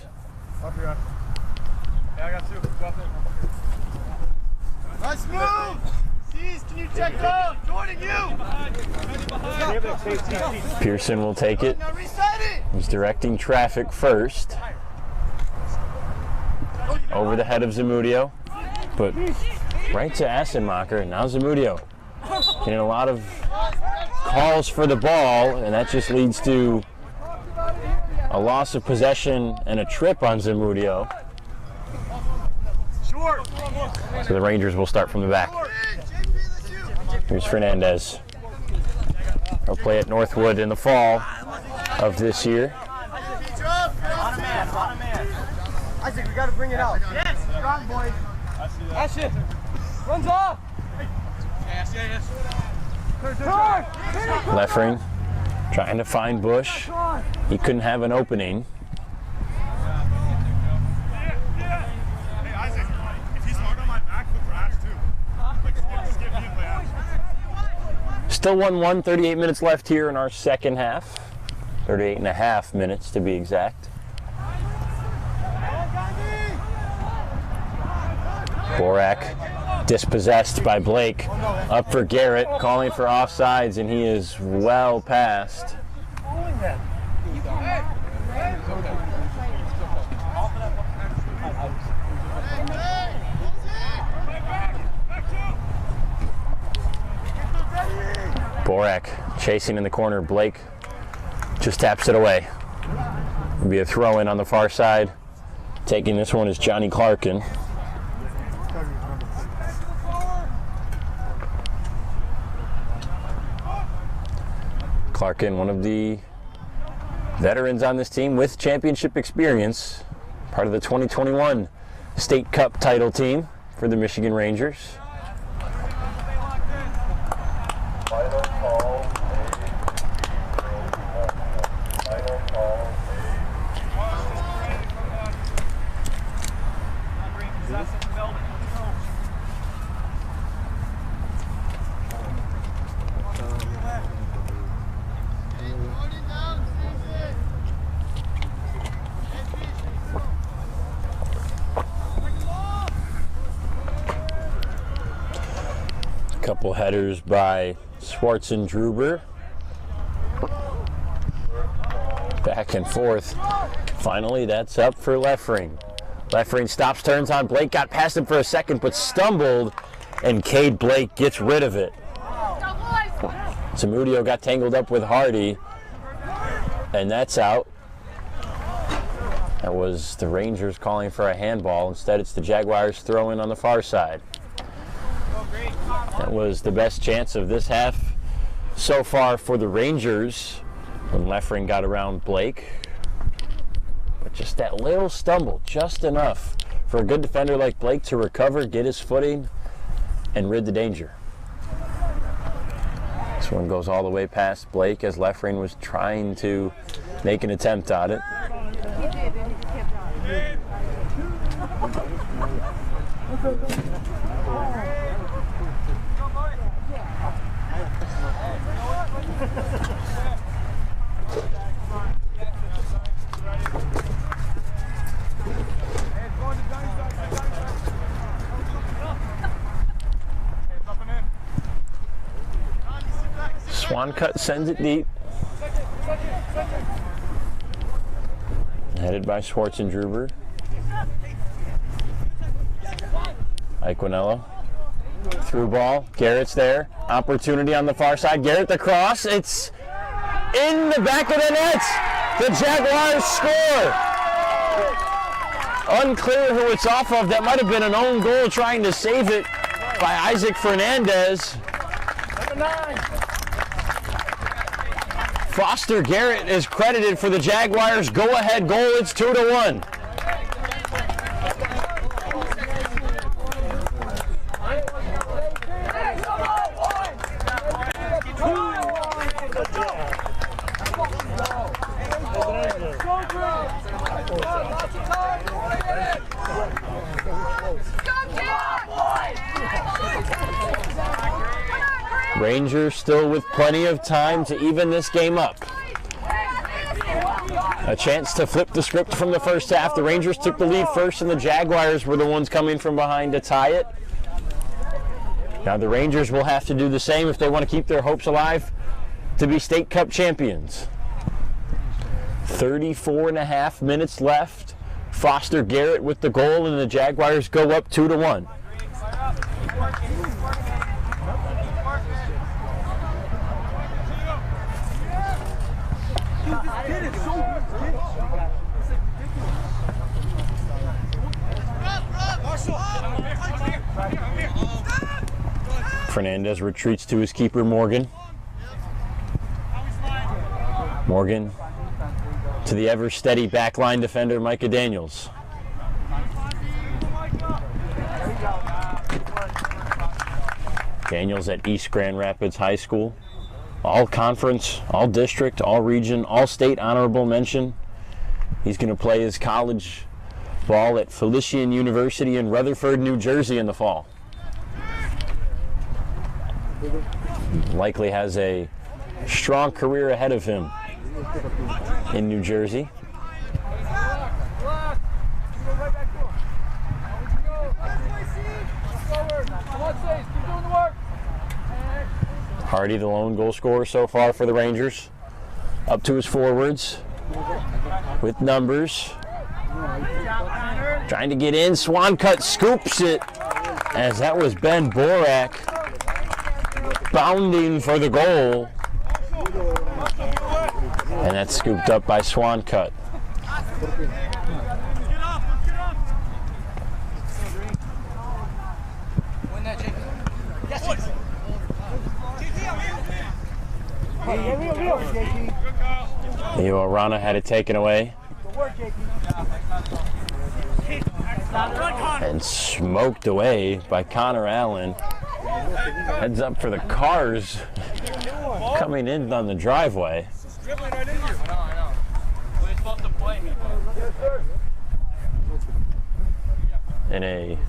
Nice move! Cease, can you check out? Jordan, you! Pearson will take it. Now reset it! He's directing traffic first. Over the head of Zamudio. But right to Assenmacher. Now Zamudio getting a lot of calls for the ball, and that just leads to a loss of possession and a trip on Zamudio. So the Rangers will start from the back. Here's Fernandez. He'll play at Northwood in the fall of this year. Isaac, we gotta bring it out. Yes! Strong boy. That's it. Runs off. Yes. Leffering trying to find Bush. He couldn't have an opening. Hey, Isaac, if he's hard on my back, put Rash too. Like, just give me a play. Still 1-1, 38 minutes left here in our second half. 38 and a half minutes to be exact. Borak dispossessed by Blake. Up for Garrett, calling for offsides, and he is well past. Borak chasing in the corner. Blake just taps it away. It'll be a throw-in on the far side. Taking this one is Johnny Clarkin. Clarkin, one of the veterans on this team with championship experience, part of the 2021 State Cup title team for the Michigan Rangers. Couple headers by Schwartz and Druber. Back and forth. Finally, that's up for Leffering. Leffering stops, turns on Blake, got past him for a second, but stumbled, and Cade Blake gets rid of it. Zamudio got tangled up with Hardy, and that's out. That was the Rangers calling for a handball. Instead, it's the Jaguars throwing on the far side. That was the best chance of this half so far for the Rangers when Leffering got around Blake. But just that little stumble, just enough for a good defender like Blake to recover, get his footing, and rid the danger. This one goes all the way past Blake as Leffering was trying to make an attempt at it. Swancut sends it deep. Headed by Schwartz and Druber. Iquinello. Through ball. Garrett's there. Opportunity on the far side. Garrett the cross. It's in the back of the net. The Jaguars score. Unclear who it's off of. That might have been an own goal trying to save it by Isaac Fernandez. Number 9. Foster Garrett is credited for the Jaguars' go-ahead goal. It's 2-1. Rangers still with plenty of time to even this game up. A chance to flip the script from the first half. The Rangers took the lead first, and the Jaguars were the ones coming from behind to tie it. Now the Rangers will have to do the same if they want to keep their hopes alive to be state cup champions. 34.5 minutes left. Foster Garrett with the goal, and the Jaguars go up 2-1. Fernandez retreats to his keeper, Morgan. Morgan to the ever-steady backline defender, Micah Daniels. Daniels at East Grand Rapids High School. All conference, all district, all region, all state honorable mention. He's going to play his college ball at Felician University in Rutherford, New Jersey in the fall. Likely has a strong career ahead of him in New Jersey. Hardy, the lone goal scorer so far for the Rangers. Up to his forwards with numbers. Trying to get in. Swancut scoops it, as that was Ben Borak bounding for the goal. And that's scooped up by Swancut. Leo Arana had it taken away. And smoked away by Connor Allen. Heads up for the cars coming in on the driveway. And a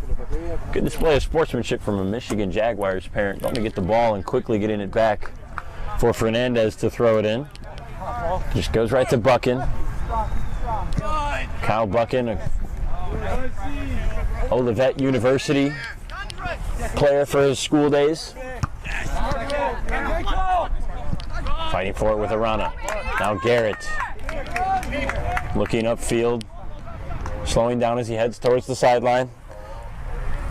good display of sportsmanship from a Michigan Jaguars parent. Going to get the ball and quickly getting it back for Fernandez to throw it in. Just goes right to Buchan. Kyle Buchan, Olivet University player for his school days. Fighting for it with Arana. Now Garrett looking upfield, slowing down as he heads towards the sideline.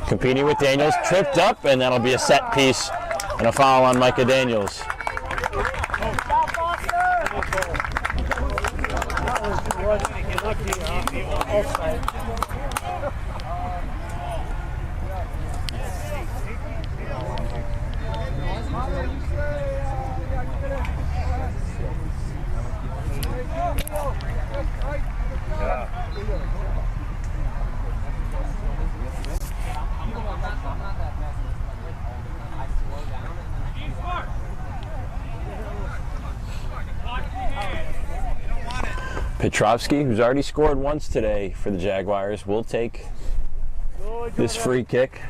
Competing with Daniels, tripped up, and that'll be a set piece and a foul on Micah Daniels. Petrovsky, who's already scored once today for the Jaguars, will take this free kick.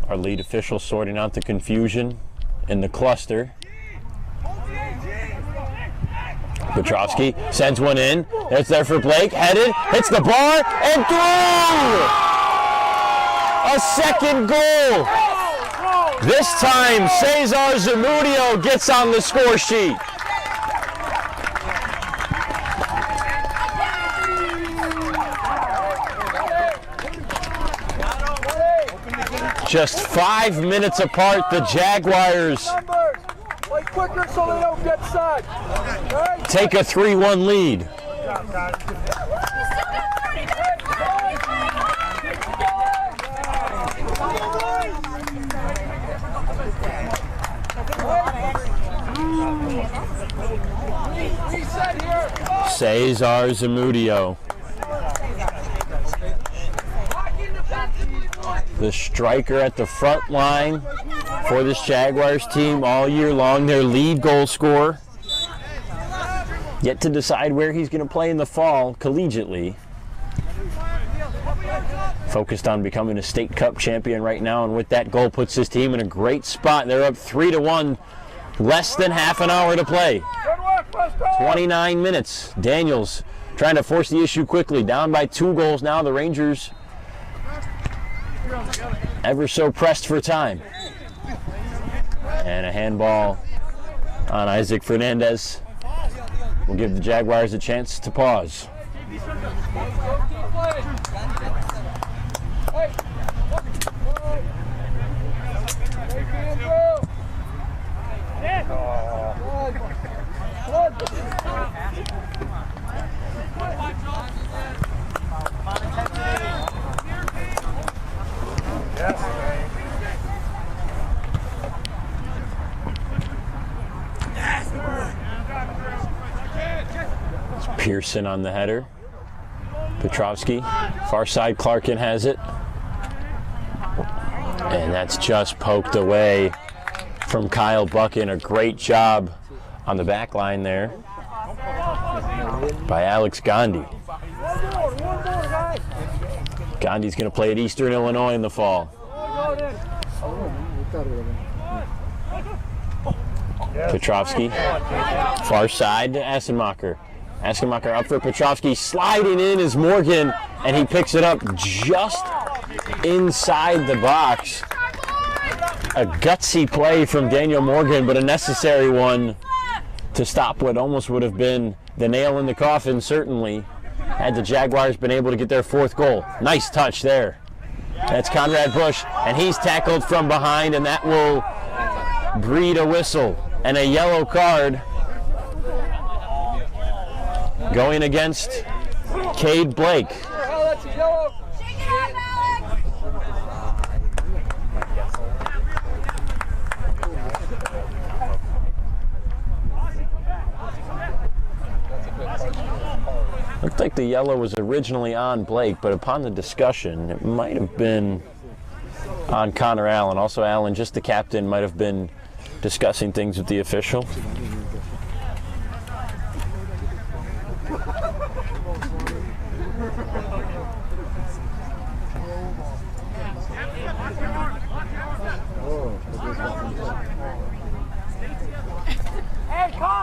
Our lead official sorting out the confusion in the cluster. Petrovsky sends one in. It's there for Blake. Headed, hits the bar, and through! A second goal. This time, Cesar Zamudio gets on the score sheet. Just 5 minutes apart, the Jaguars take a 3-1 lead. Cesar Zamudio, the striker at the front line for this Jaguars team all year long, their lead goal scorer. Yet to decide where he's going to play in the fall collegiately. Focused on becoming a state cup champion right now, and with that goal puts his team in a great spot. They're up 3-1, less than half an hour to play. 29 minutes. Daniels trying to force the issue quickly, down by 2 goals now. The Rangers ever so pressed for time. And a handball on Isaac Fernandez will give the Jaguars a chance to pause. Pearson on the header. Petrovsky, far side, Clarkin has it. And that's just poked away from Kyle Buchan. A great job on the back line there by Alex Gandhi. Gandhi's going to play at Eastern Illinois in the fall. Petrovsky, far side to Assenmacher. Assenmacher up for Petrovsky, sliding in is Morgan, and he picks it up just inside the box. A gutsy play from Daniel Morgan, but a necessary one to stop what almost would have been the nail in the coffin, certainly, had the Jaguars been able to get their 4th goal. Nice touch there. That's Conrad Bush, and he's tackled from behind, and that will breed a whistle and a yellow card going against Cade Blake. Looked like the yellow was originally on Blake, but upon the discussion, it might have been on Connor Allen. Also, Allen, just the captain, might have been discussing things with the official.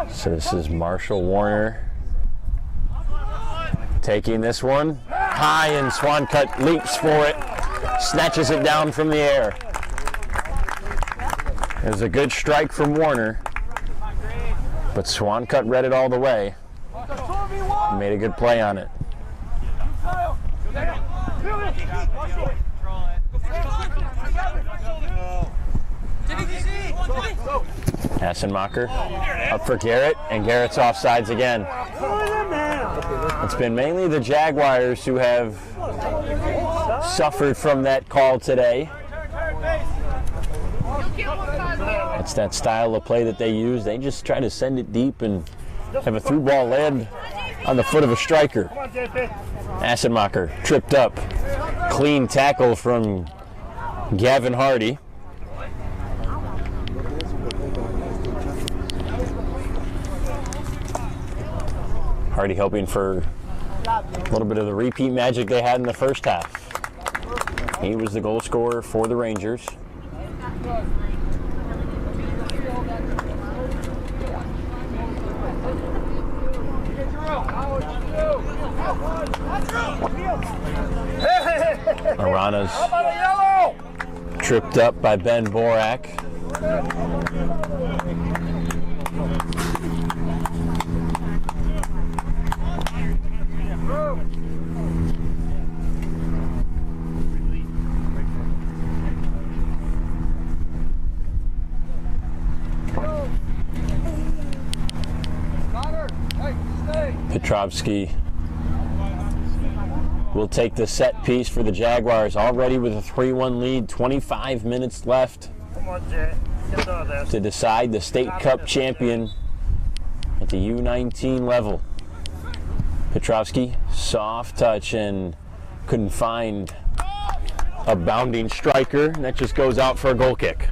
So this is Marshall Warner taking this one high, and Swancutt leaps for it, snatches it down from the air. It was a good strike from Warner, but Swancutt read it all the way and made a good play on it. Assenmacher up for Garrett, and Garrett's offsides again. It's been mainly the Jaguars who have suffered from that call today. It's that style of play that they use. They just try to send it deep and have a through ball land on the foot of a striker. Assenmacher tripped up. Clean tackle from Gavin Hardy. Hardy hoping for a little bit of the repeat magic they had in the first half. He was the goal scorer for the Rangers. Arana's tripped up by Ben Borak. Petrovsky will take the set piece for the Jaguars, already with a 3-1 lead, 25 minutes left to decide the state cup champion at the U19 level. Petrovsky, soft touch, and couldn't find a bounding striker, and that just goes out for a goal kick.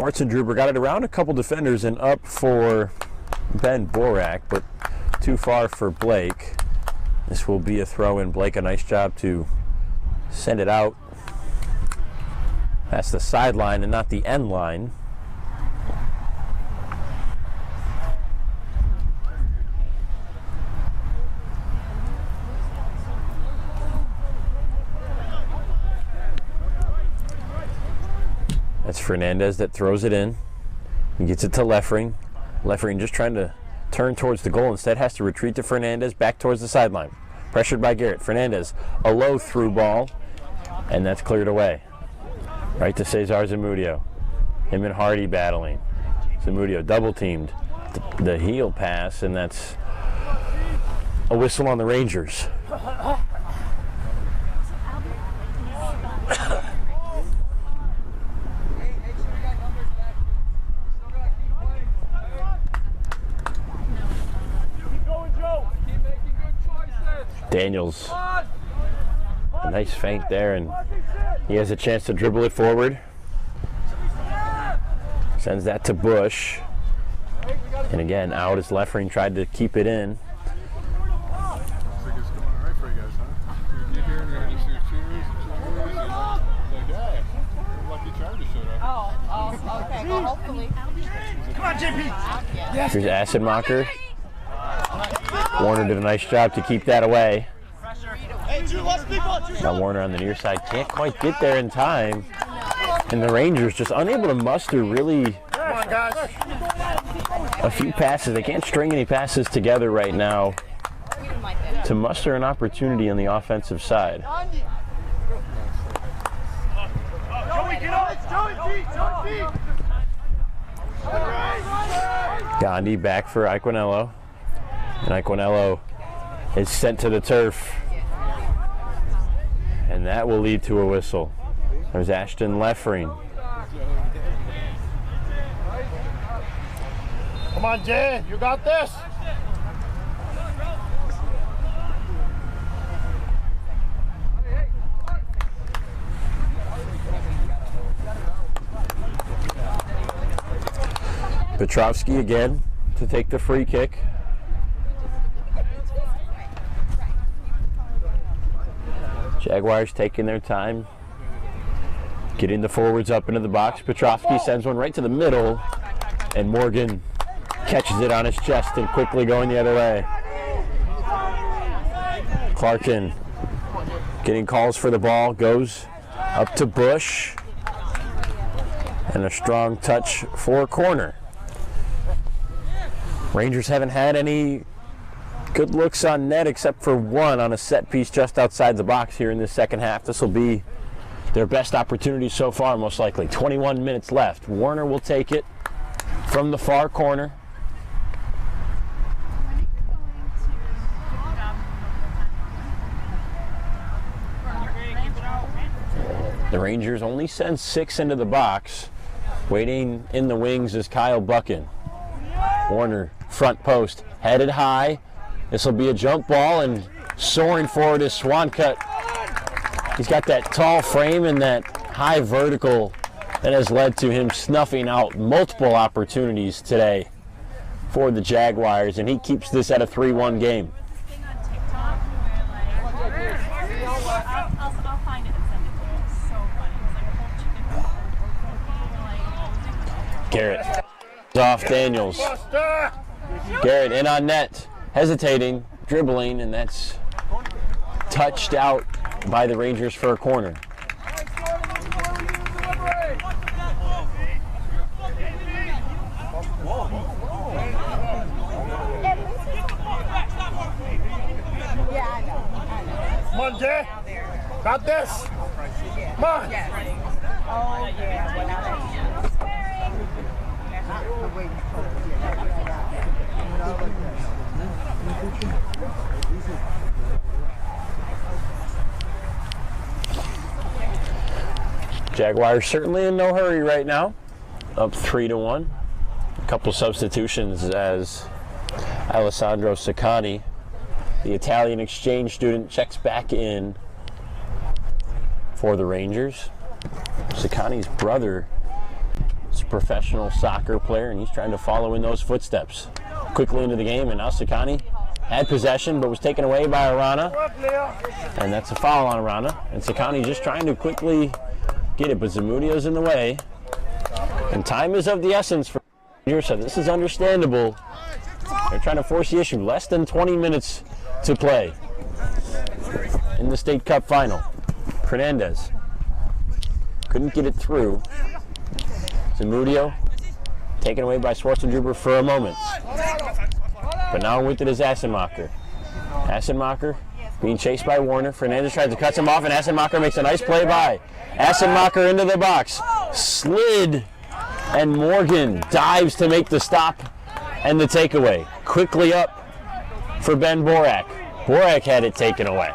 Hartzendruber got it around a couple defenders and up for Ben Borak, but too far for Blake. This will be a throw in. Blake, a nice job to send it out past the sideline and not the end line. That's Fernandez that throws it in. He gets it to Leffering. Leffering just trying to turn towards the goal. Instead has to retreat to Fernandez back towards the sideline. Pressured by Garrett. Fernandez, a low through ball, and that's cleared away. Right to Cesar Zamudio. Him and Hardy battling. Zamudio double teamed the heel pass, and that's a whistle on the Rangers. Daniels, a nice feint there, and he has a chance to dribble it forward. Sends that to Bush. And again, out as Leffering tried to keep it in. Okay, well, hopefully. Come on, JP. Here's Assenmacher. Warner did a nice job to keep that away. Now Warner on the near side can't quite get there in time. And the Rangers just unable to muster really a few passes. They can't string any passes together right now to muster an opportunity on the offensive side. Gandhi back for Iquinello. And Iquinello is sent to the turf. And that will lead to a whistle. There's Ashton Leffering. Come on, Jay, you got this. Petrovsky again to take the free kick. Jaguars taking their time, getting the forwards up into the box. Petrovsky sends one right to the middle, and Morgan catches it on his chest and quickly going the other way. Clarkin getting calls for the ball, goes up to Bush, and a strong touch for a corner. Rangers haven't had any good looks on net except for one on a set piece just outside the box here in the second half. This will be their best opportunity so far, most likely. 21 minutes left. Warner will take it from the far corner. The Rangers only send 6 into the box. Waiting in the wings is Kyle Buchan. Warner, front post, headed high. This will be a jump ball, and soaring forward is Swancut. He's got that tall frame and that high vertical that has led to him snuffing out multiple opportunities today for the Jaguars, and he keeps this at a 3-1 game. Garrett off Daniels. Garrett in on net, hesitating, dribbling, and that's touched out by the Rangers for a corner. Come on, Jay. Got this. Come on. Oh, yeah. Well, now that's Jaguars certainly in no hurry right now. Up 3-1. A couple substitutions as Alessandro Saccani, the Italian exchange student, checks back in for the Rangers. Saccani's brother He's a professional soccer player, and he's trying to follow in those footsteps. Quickly into the game, and now Sakani had possession, but was taken away by Arana. And that's a foul on Arana. And Sakani just trying to quickly get it, but Zamudio's in the way. And time is of the essence for Rangers, so this is understandable. They're trying to force the issue. Less than 20 minutes to play in the State Cup final. Fernandez couldn't get it through. Zamudio taken away by Schwarzenegger for a moment. But now with it is Assenmacher. Assenmacher being chased by Warner. Fernandez tries to cut him off, and Assenmacher makes a nice play by. Assenmacher into the box. Slid, and Morgan dives to make the stop and the takeaway. Quickly up for Ben Borak. Borak had it taken away.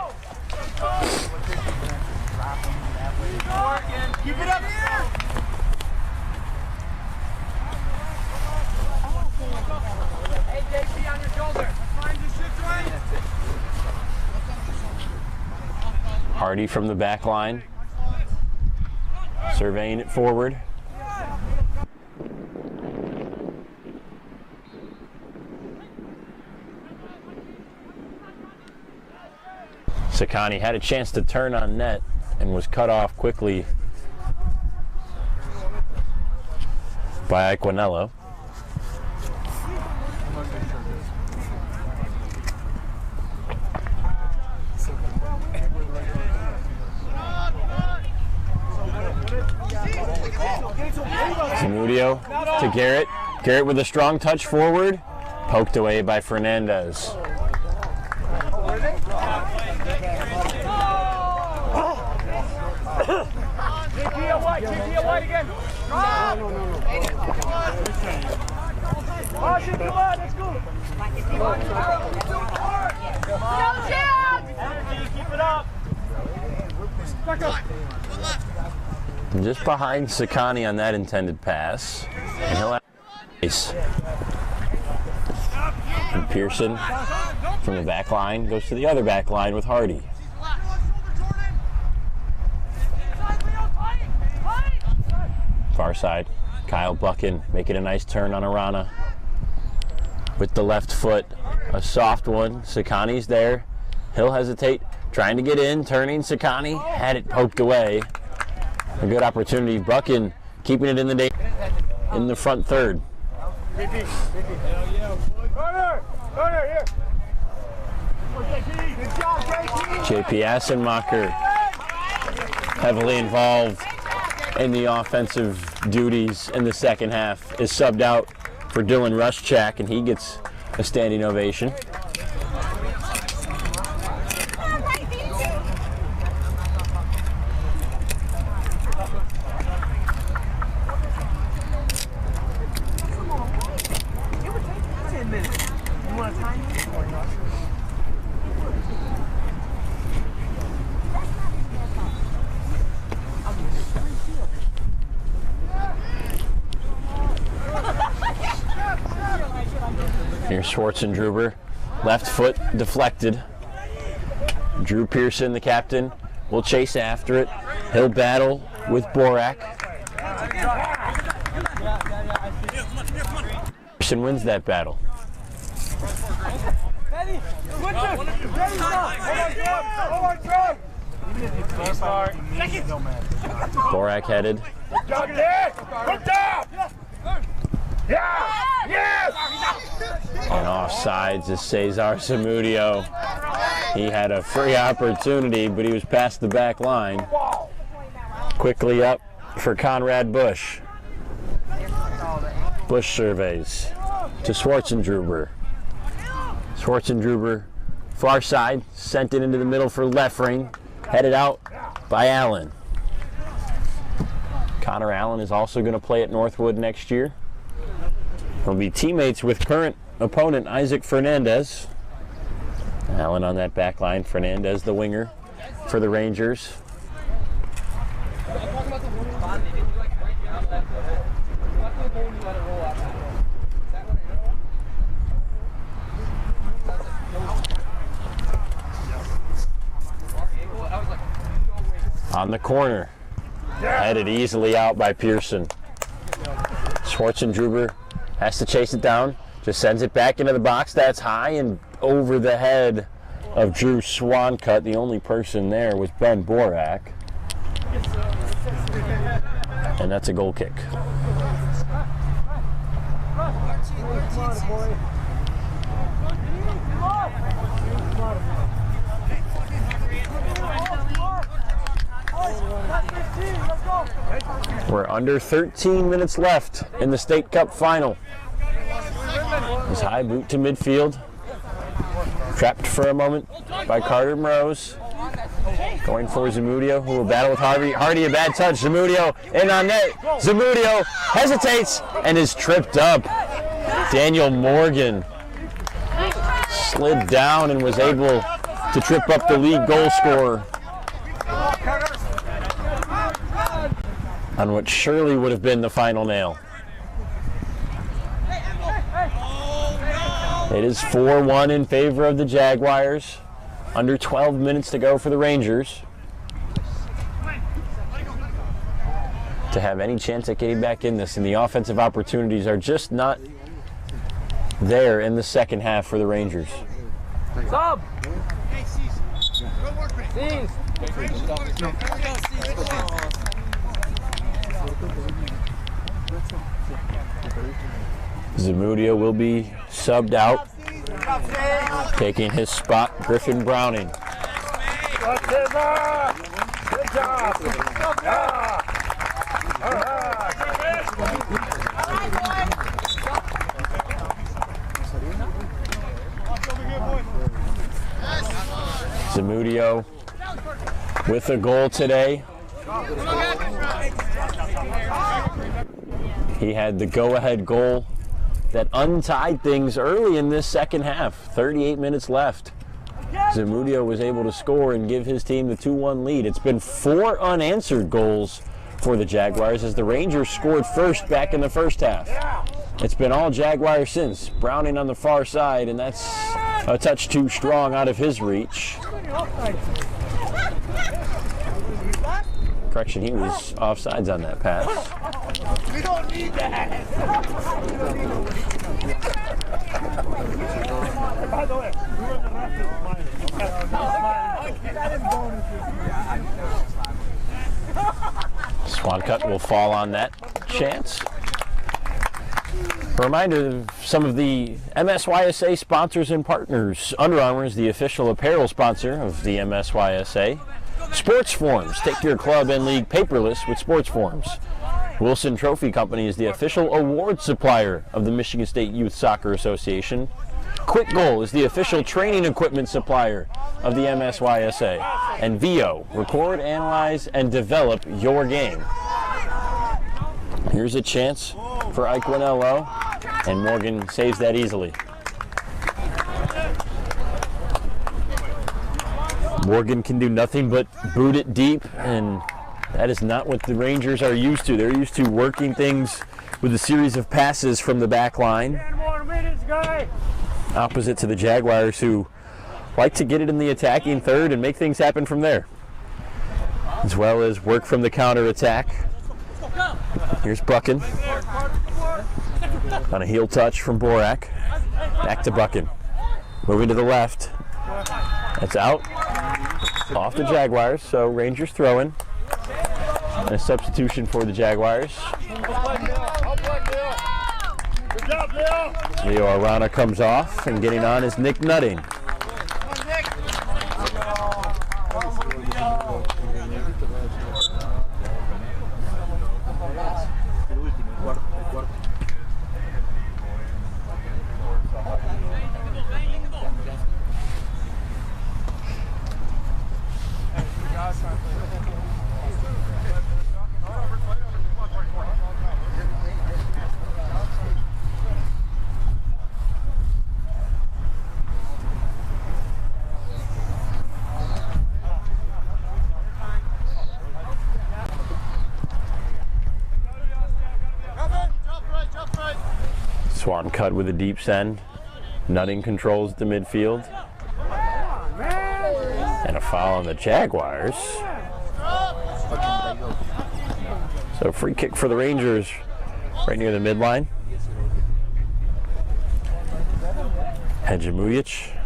Keep it up. Hey, JP, on your shoulder. Hardy from the back line. Surveying it forward. Sakani had a chance to turn on net and was cut off quickly by Aquinello. Zamudio to Garrett. Garrett with a strong touch forward. Poked away by Fernandez. JP White again. No. Washington, come on, let's go. Keep it up. Back up. And just behind Sakani on that intended pass. And he'll have ace. And Pearson from the back line goes to the other back line with Hardy. Far side, Kyle Buchan making a nice turn on Arana with the left foot, a soft one. Sakani's there, he'll hesitate, trying to get in, turning. Sakani had it poked away. A good opportunity. Buchan keeping it in the front third. JP Assenmacher heavily involved in the offensive duties in the second half, is subbed out for Dylan Rushchak, and he gets a standing ovation. Here's Schwarzenegger, left foot deflected. Drew Pearson, the captain, will chase after it. He'll battle with Borak. Pearson wins that battle. Borak headed. And offsides is Cesar Zamudio. He had a free opportunity, but he was past the back line. Quickly up for Conrad Bush. Bush surveys to Schwarzenegger. Schwarzenegger, far side, sent it into the middle for Leffering. Headed out by Allen. Connor Allen is also going to play at Northwood next year. He'll be teammates with current opponent Isaac Fernandez. Allen on that back line, Fernandez the winger for the Rangers. On the corner, headed easily out by Pearson. Schwartzendruber has to chase it down. Just sends it back into the box. That's high and over the head of Drew Swancutt. The only person there was Ben Borak. And that's a goal kick. We're under 13 minutes left in the State Cup final. His high boot to midfield. Trapped for a moment by Carter Mrose. Going for Zamudio, who will battle with Hardy. Hardy, a bad touch. Zamudio in on net. Zamudio hesitates and is tripped up. Daniel Morgan slid down and was able to trip up the league goal scorer on what surely would have been the final nail. It is 4-1 in favor of the Jaguars. Under 12 minutes to go for the Rangers. To have any chance at getting back in this, and the offensive opportunities are just not there in the second half for the Rangers. Sub! Zamudio will be subbed out. Taking his spot, Griffin Browning. Good job! Zamudio with a goal today. He had the go-ahead goal that untied things early in this second half. 38 minutes left. Zamudio was able to score and give his team the 2-1 lead. It's been 4 unanswered goals for the Jaguars as the Rangers scored first back in the first half. It's been all Jaguars since. Browning on the far side, and that's a touch too strong out of his reach. Correction, he was offsides on that pass. We don't need that. By the way, we were in the left is Swancutt will fall on that chance. A reminder of some of the MSYSA sponsors and partners. Under Armour is the official apparel sponsor of the MSYSA. Sports Forms, take your club and league paperless with Sports Forms. Wilson Trophy Company is the official award supplier of the Michigan State Youth Soccer Association. Quick Goal is the official training equipment supplier of the MSYSA. And VO, record, analyze, and develop your game. Here's a chance for Ike Winello, and Morgan saves that easily. Morgan can do nothing but boot it deep, and that is not what the Rangers are used to. They're used to working things with a series of passes from the back line. 10 more minutes, guy. Opposite to the Jaguars, who like to get it in the attacking third and make things happen from there, as well as work from the counter attack. Here's Buchan on a heel touch from Borak. Back to Buchan. Moving to the left. That's out. Off the Jaguars, so Rangers throwing. And a substitution for the Jaguars. Leo Arana comes off, and getting on is Nick Nutting. Swancutt with a deep send. Nutting controls the midfield. And a foul on the Jaguars. So free kick for the Rangers right near the midline. Hedgemujic.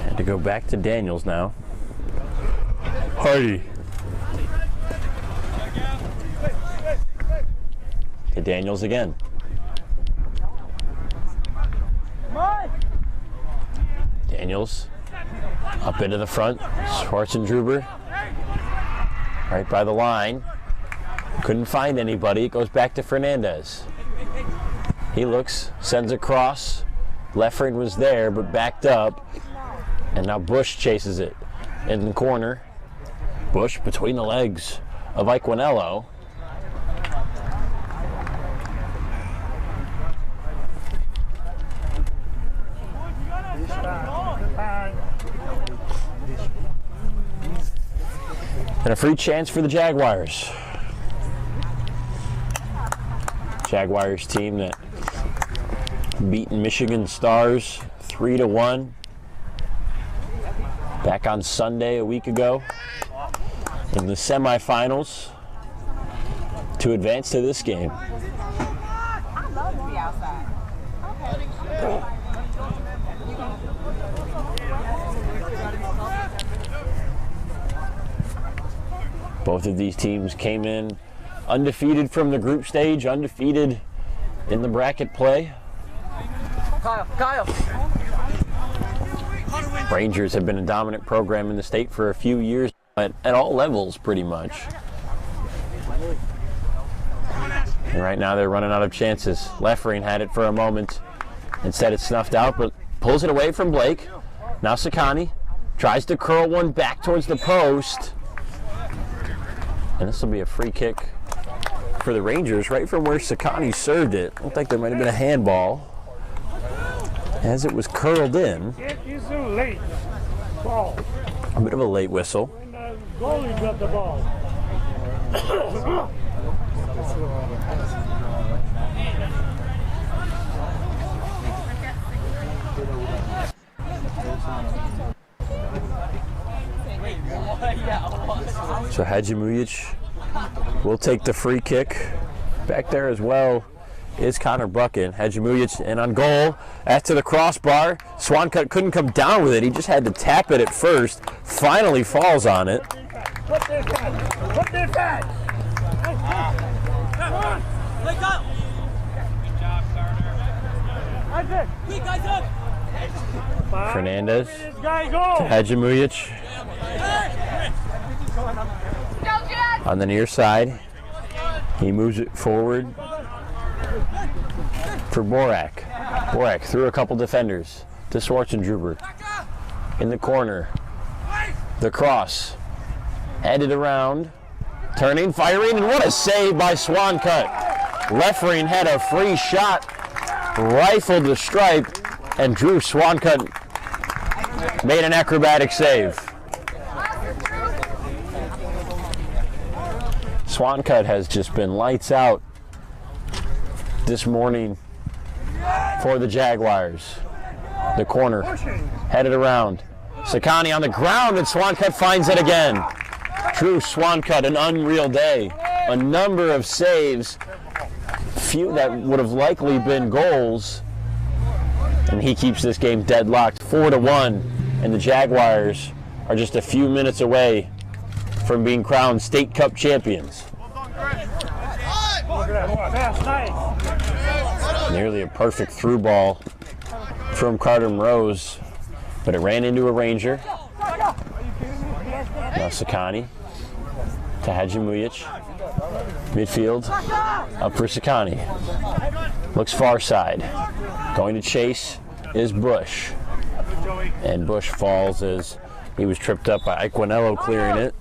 Had to go back to Daniels now. Hardy. To Daniels again. Daniels up into the front. Schwarzendruber right by the line. Couldn't find anybody. It goes back to Fernandez. He looks, sends a cross. Leffering was there, but backed up. And now Bush chases it in the corner. Bush between the legs of Iquinello. And a free chance for the Jaguars. Jaguars team that beaten Michigan Stars 3-1 back on Sunday a week ago in the semifinals to advance to this game. I love to be outside. Okay. Both of these teams came in undefeated from the group stage, undefeated in the bracket play. Kyle. Rangers have been a dominant program in the state for a few years at all levels, pretty much. And right now they're running out of chances. Leffering had it for a moment. Instead it's snuffed out, but pulls it away from Blake. Now Sakani tries to curl one back towards the post. And this will be a free kick for the Rangers right from where Sakani served it. Looked like there might have been a handball as it was curled in. It is a late ball. A bit of a late whistle. And the goalie got the ball. So Hedgemujic will take the free kick. Back there as well is Connor Buchan. Hedgemujic in on goal. After the crossbar, Swancut couldn't come down with it. He just had to tap it at first. Finally falls on it. Put this back. Put this back. Come on. Wake up. Good job, Carter. Isaac. Guys up. Fernandez. Guy go. Hedgemujic on the near side. He moves it forward for Borak. Borak through a couple defenders to Schwarzendruber. In the corner. The cross. Headed around. Turning, firing, and what a save by Swancut. Leffering had a free shot. Rifled the stripe, and Drew Swancut made an acrobatic save. Swancut has just been lights out this morning for the Jaguars. The corner, headed around. Sakani on the ground, and Swancut finds it again. Drew Swancut, an unreal day. A number of saves, few that would have likely been goals. And he keeps this game deadlocked 4-1, and the Jaguars are just a few minutes away from being crowned State Cup champions. Nearly a perfect through ball from Carter Rose, but it ran into a Ranger. Now Sakani to Hedgemujic. Midfield up for Sakani. Looks far side. Going to chase is Bush. And Bush falls as he was tripped up by Iquinello clearing it.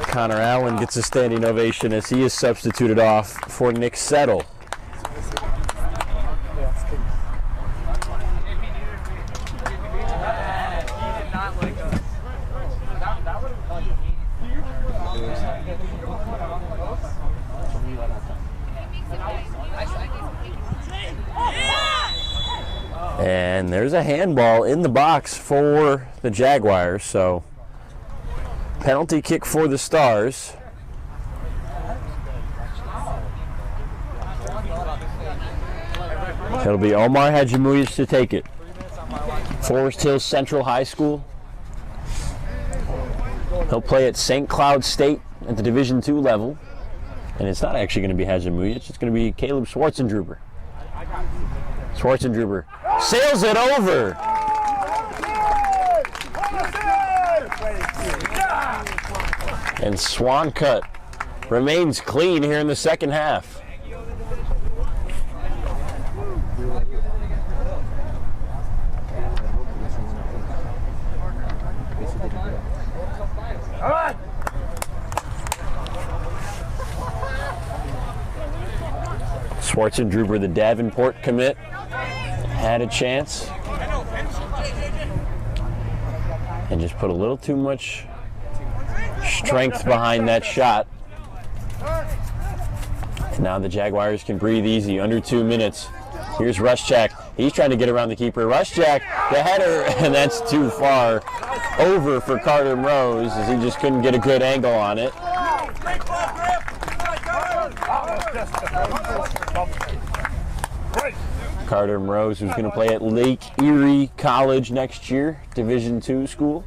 Connor Allen gets a standing ovation as he is substituted off for Nick Settle. And there's a handball in the box for the Jaguars, so penalty kick for the Stars. It'll be Omar Hadjimuyish to take it. Forest Hill Central High School. He'll play at St. Cloud State at the Division II level. And it's not actually going to be Hadjimuyish, it's going to be Caleb Schwarzendruber. Schwarzendruber sails it over. And Swancut remains clean here in the second half. Schwarzendruber, the Davenport commit, had a chance and just put a little too much strength behind that shot. Now the Jaguars can breathe easy, under 2 minutes. Here's Rushjack. He's trying to get around the keeper. Rushjack, the header, and that's too far over for Carter Rose as he just couldn't get a good angle on it. Carter Rose, who's going to play at Lake Erie College next year, Division II school.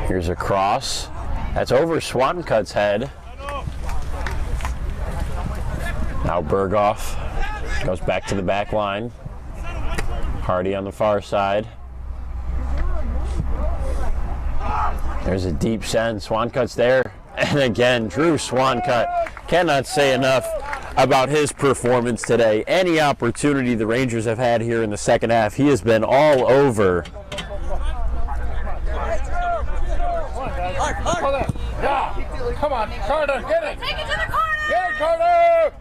Here's a cross. That's over Swancut's head. Now Berghoff goes back to the back line. Hardy on the far side. There's a deep send. Swancut's there. And again, Drew Swancut. Cannot say enough about his performance today. Any opportunity the Rangers have had here in the second half, he has been all over. Come on, Carter, get it! Take it to the corner! Get it, Carter!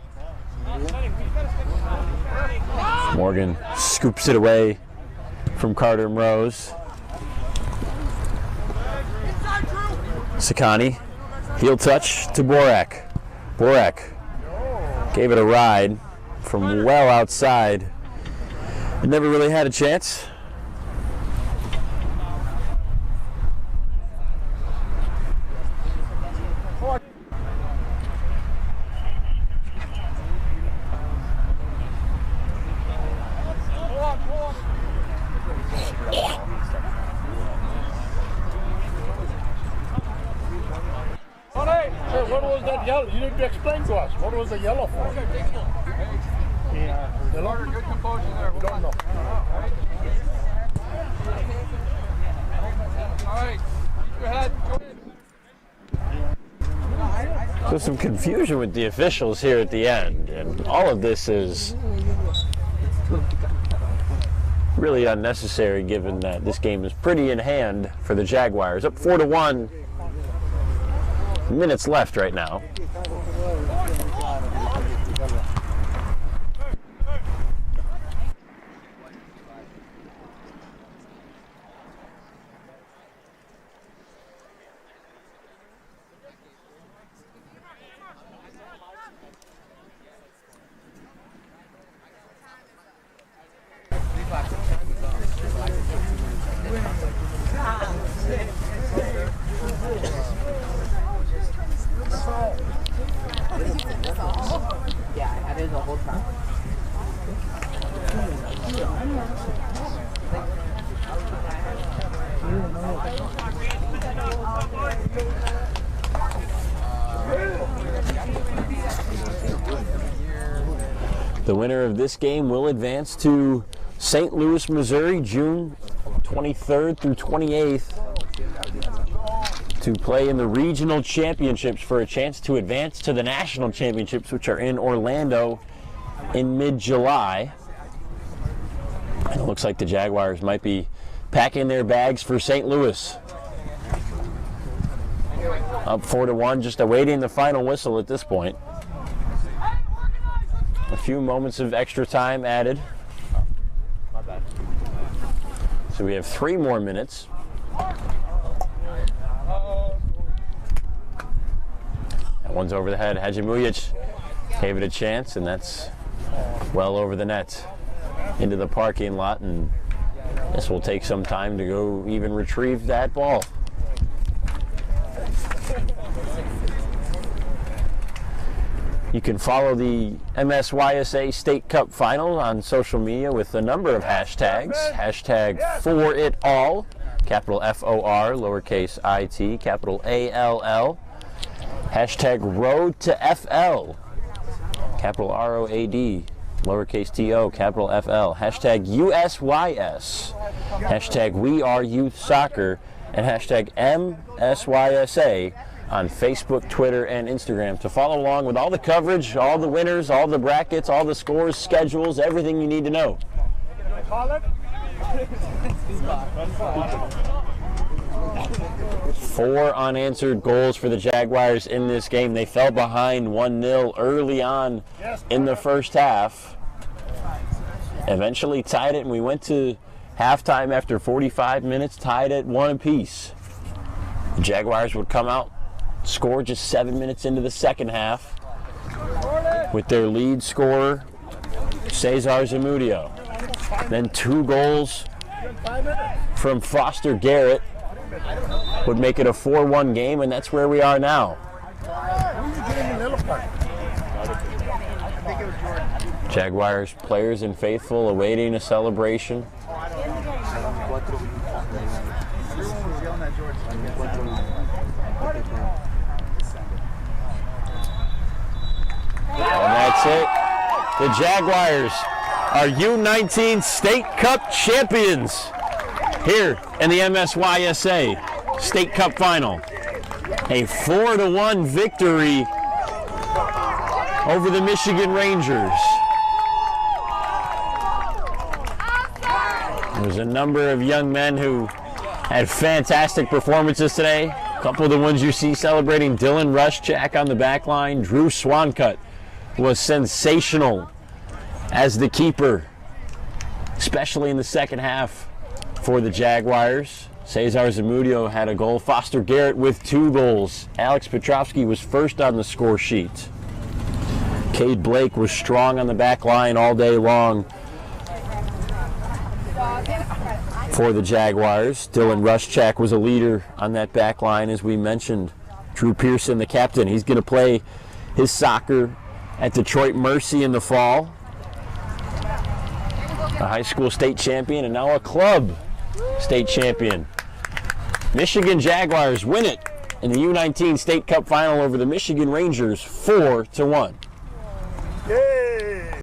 Morgan scoops it away from Carter Rose. Sakani, heel touch to Borak. Borak gave it a ride from well outside. It never really had a chance. What was that yellow? You need to explain to us. What was the yellow for? Yellow? Good composure there. We don't know. All right. Go ahead. So some confusion with the officials here at the end, and all of this is really unnecessary given that this game is pretty in hand for the Jaguars. Up 4-1. Minutes left right now. The winner of this game will advance to St. Louis, Missouri, June 23rd through 28th to play in the regional championships for a chance to advance to the national championships, which are in Orlando in mid-July. And it looks like the Jaguars might be packing their bags for St. Louis. Up 4-1, just awaiting the final whistle at this point. A few moments of extra time added. So we have 3 more minutes. That one's over the head. Hadjimujic gave it a chance, and that's well over the net into the parking lot, and this will take some time to go even retrieve that ball. You can follow the MSYSA State Cup Final on social media with a number of hashtags. Hashtag #ForItAll, capital F-O-R, lowercase I-T, capital A-L-L. Hashtag Road to FL, capital R-O-A-D, lowercase T-O, capital F-L. Hashtag USYS, hashtag We Are Youth Soccer, and hashtag MSYSA on Facebook, Twitter, and Instagram to follow along with all the coverage, all the winners, all the brackets, all the scores, schedules, everything you need to know. 4 unanswered goals for the Jaguars in this game. They fell behind 1-0 early on in the first half. Eventually tied it, and we went to halftime after 45 minutes, tied at 1 apiece. The Jaguars would come out, score just 7 minutes into the second half with their lead scorer, Cesar Zamudio. Then 2 goals from Foster Garrett would make it a 4-1 game, and that's where we are now. Jaguars players and faithful awaiting a celebration. And that's it. The Jaguars are U19 State Cup champions here in the MSYSA State Cup Final. A 4-1 victory over the Michigan Rangers. There's a number of young men who had fantastic performances today. A couple of the ones you see celebrating: Dylan Rushchak on the back line. Drew Swancutt was sensational as the keeper, especially in the second half for the Jaguars. Cesar Zamudio had a goal. Foster Garrett with 2 goals. Alex Petrovsky was first on the score sheet. Cade Blake was strong on the back line all day long for the Jaguars. Dylan Rushchak was a leader on that back line, as we mentioned. Drew Pearson, the captain, he's going to play his soccer at Detroit Mercy in the fall. A high school state champion and now a club state champion. Michigan Jaguars win it in the U19 State Cup Final over the Michigan Rangers 4-1. Yay!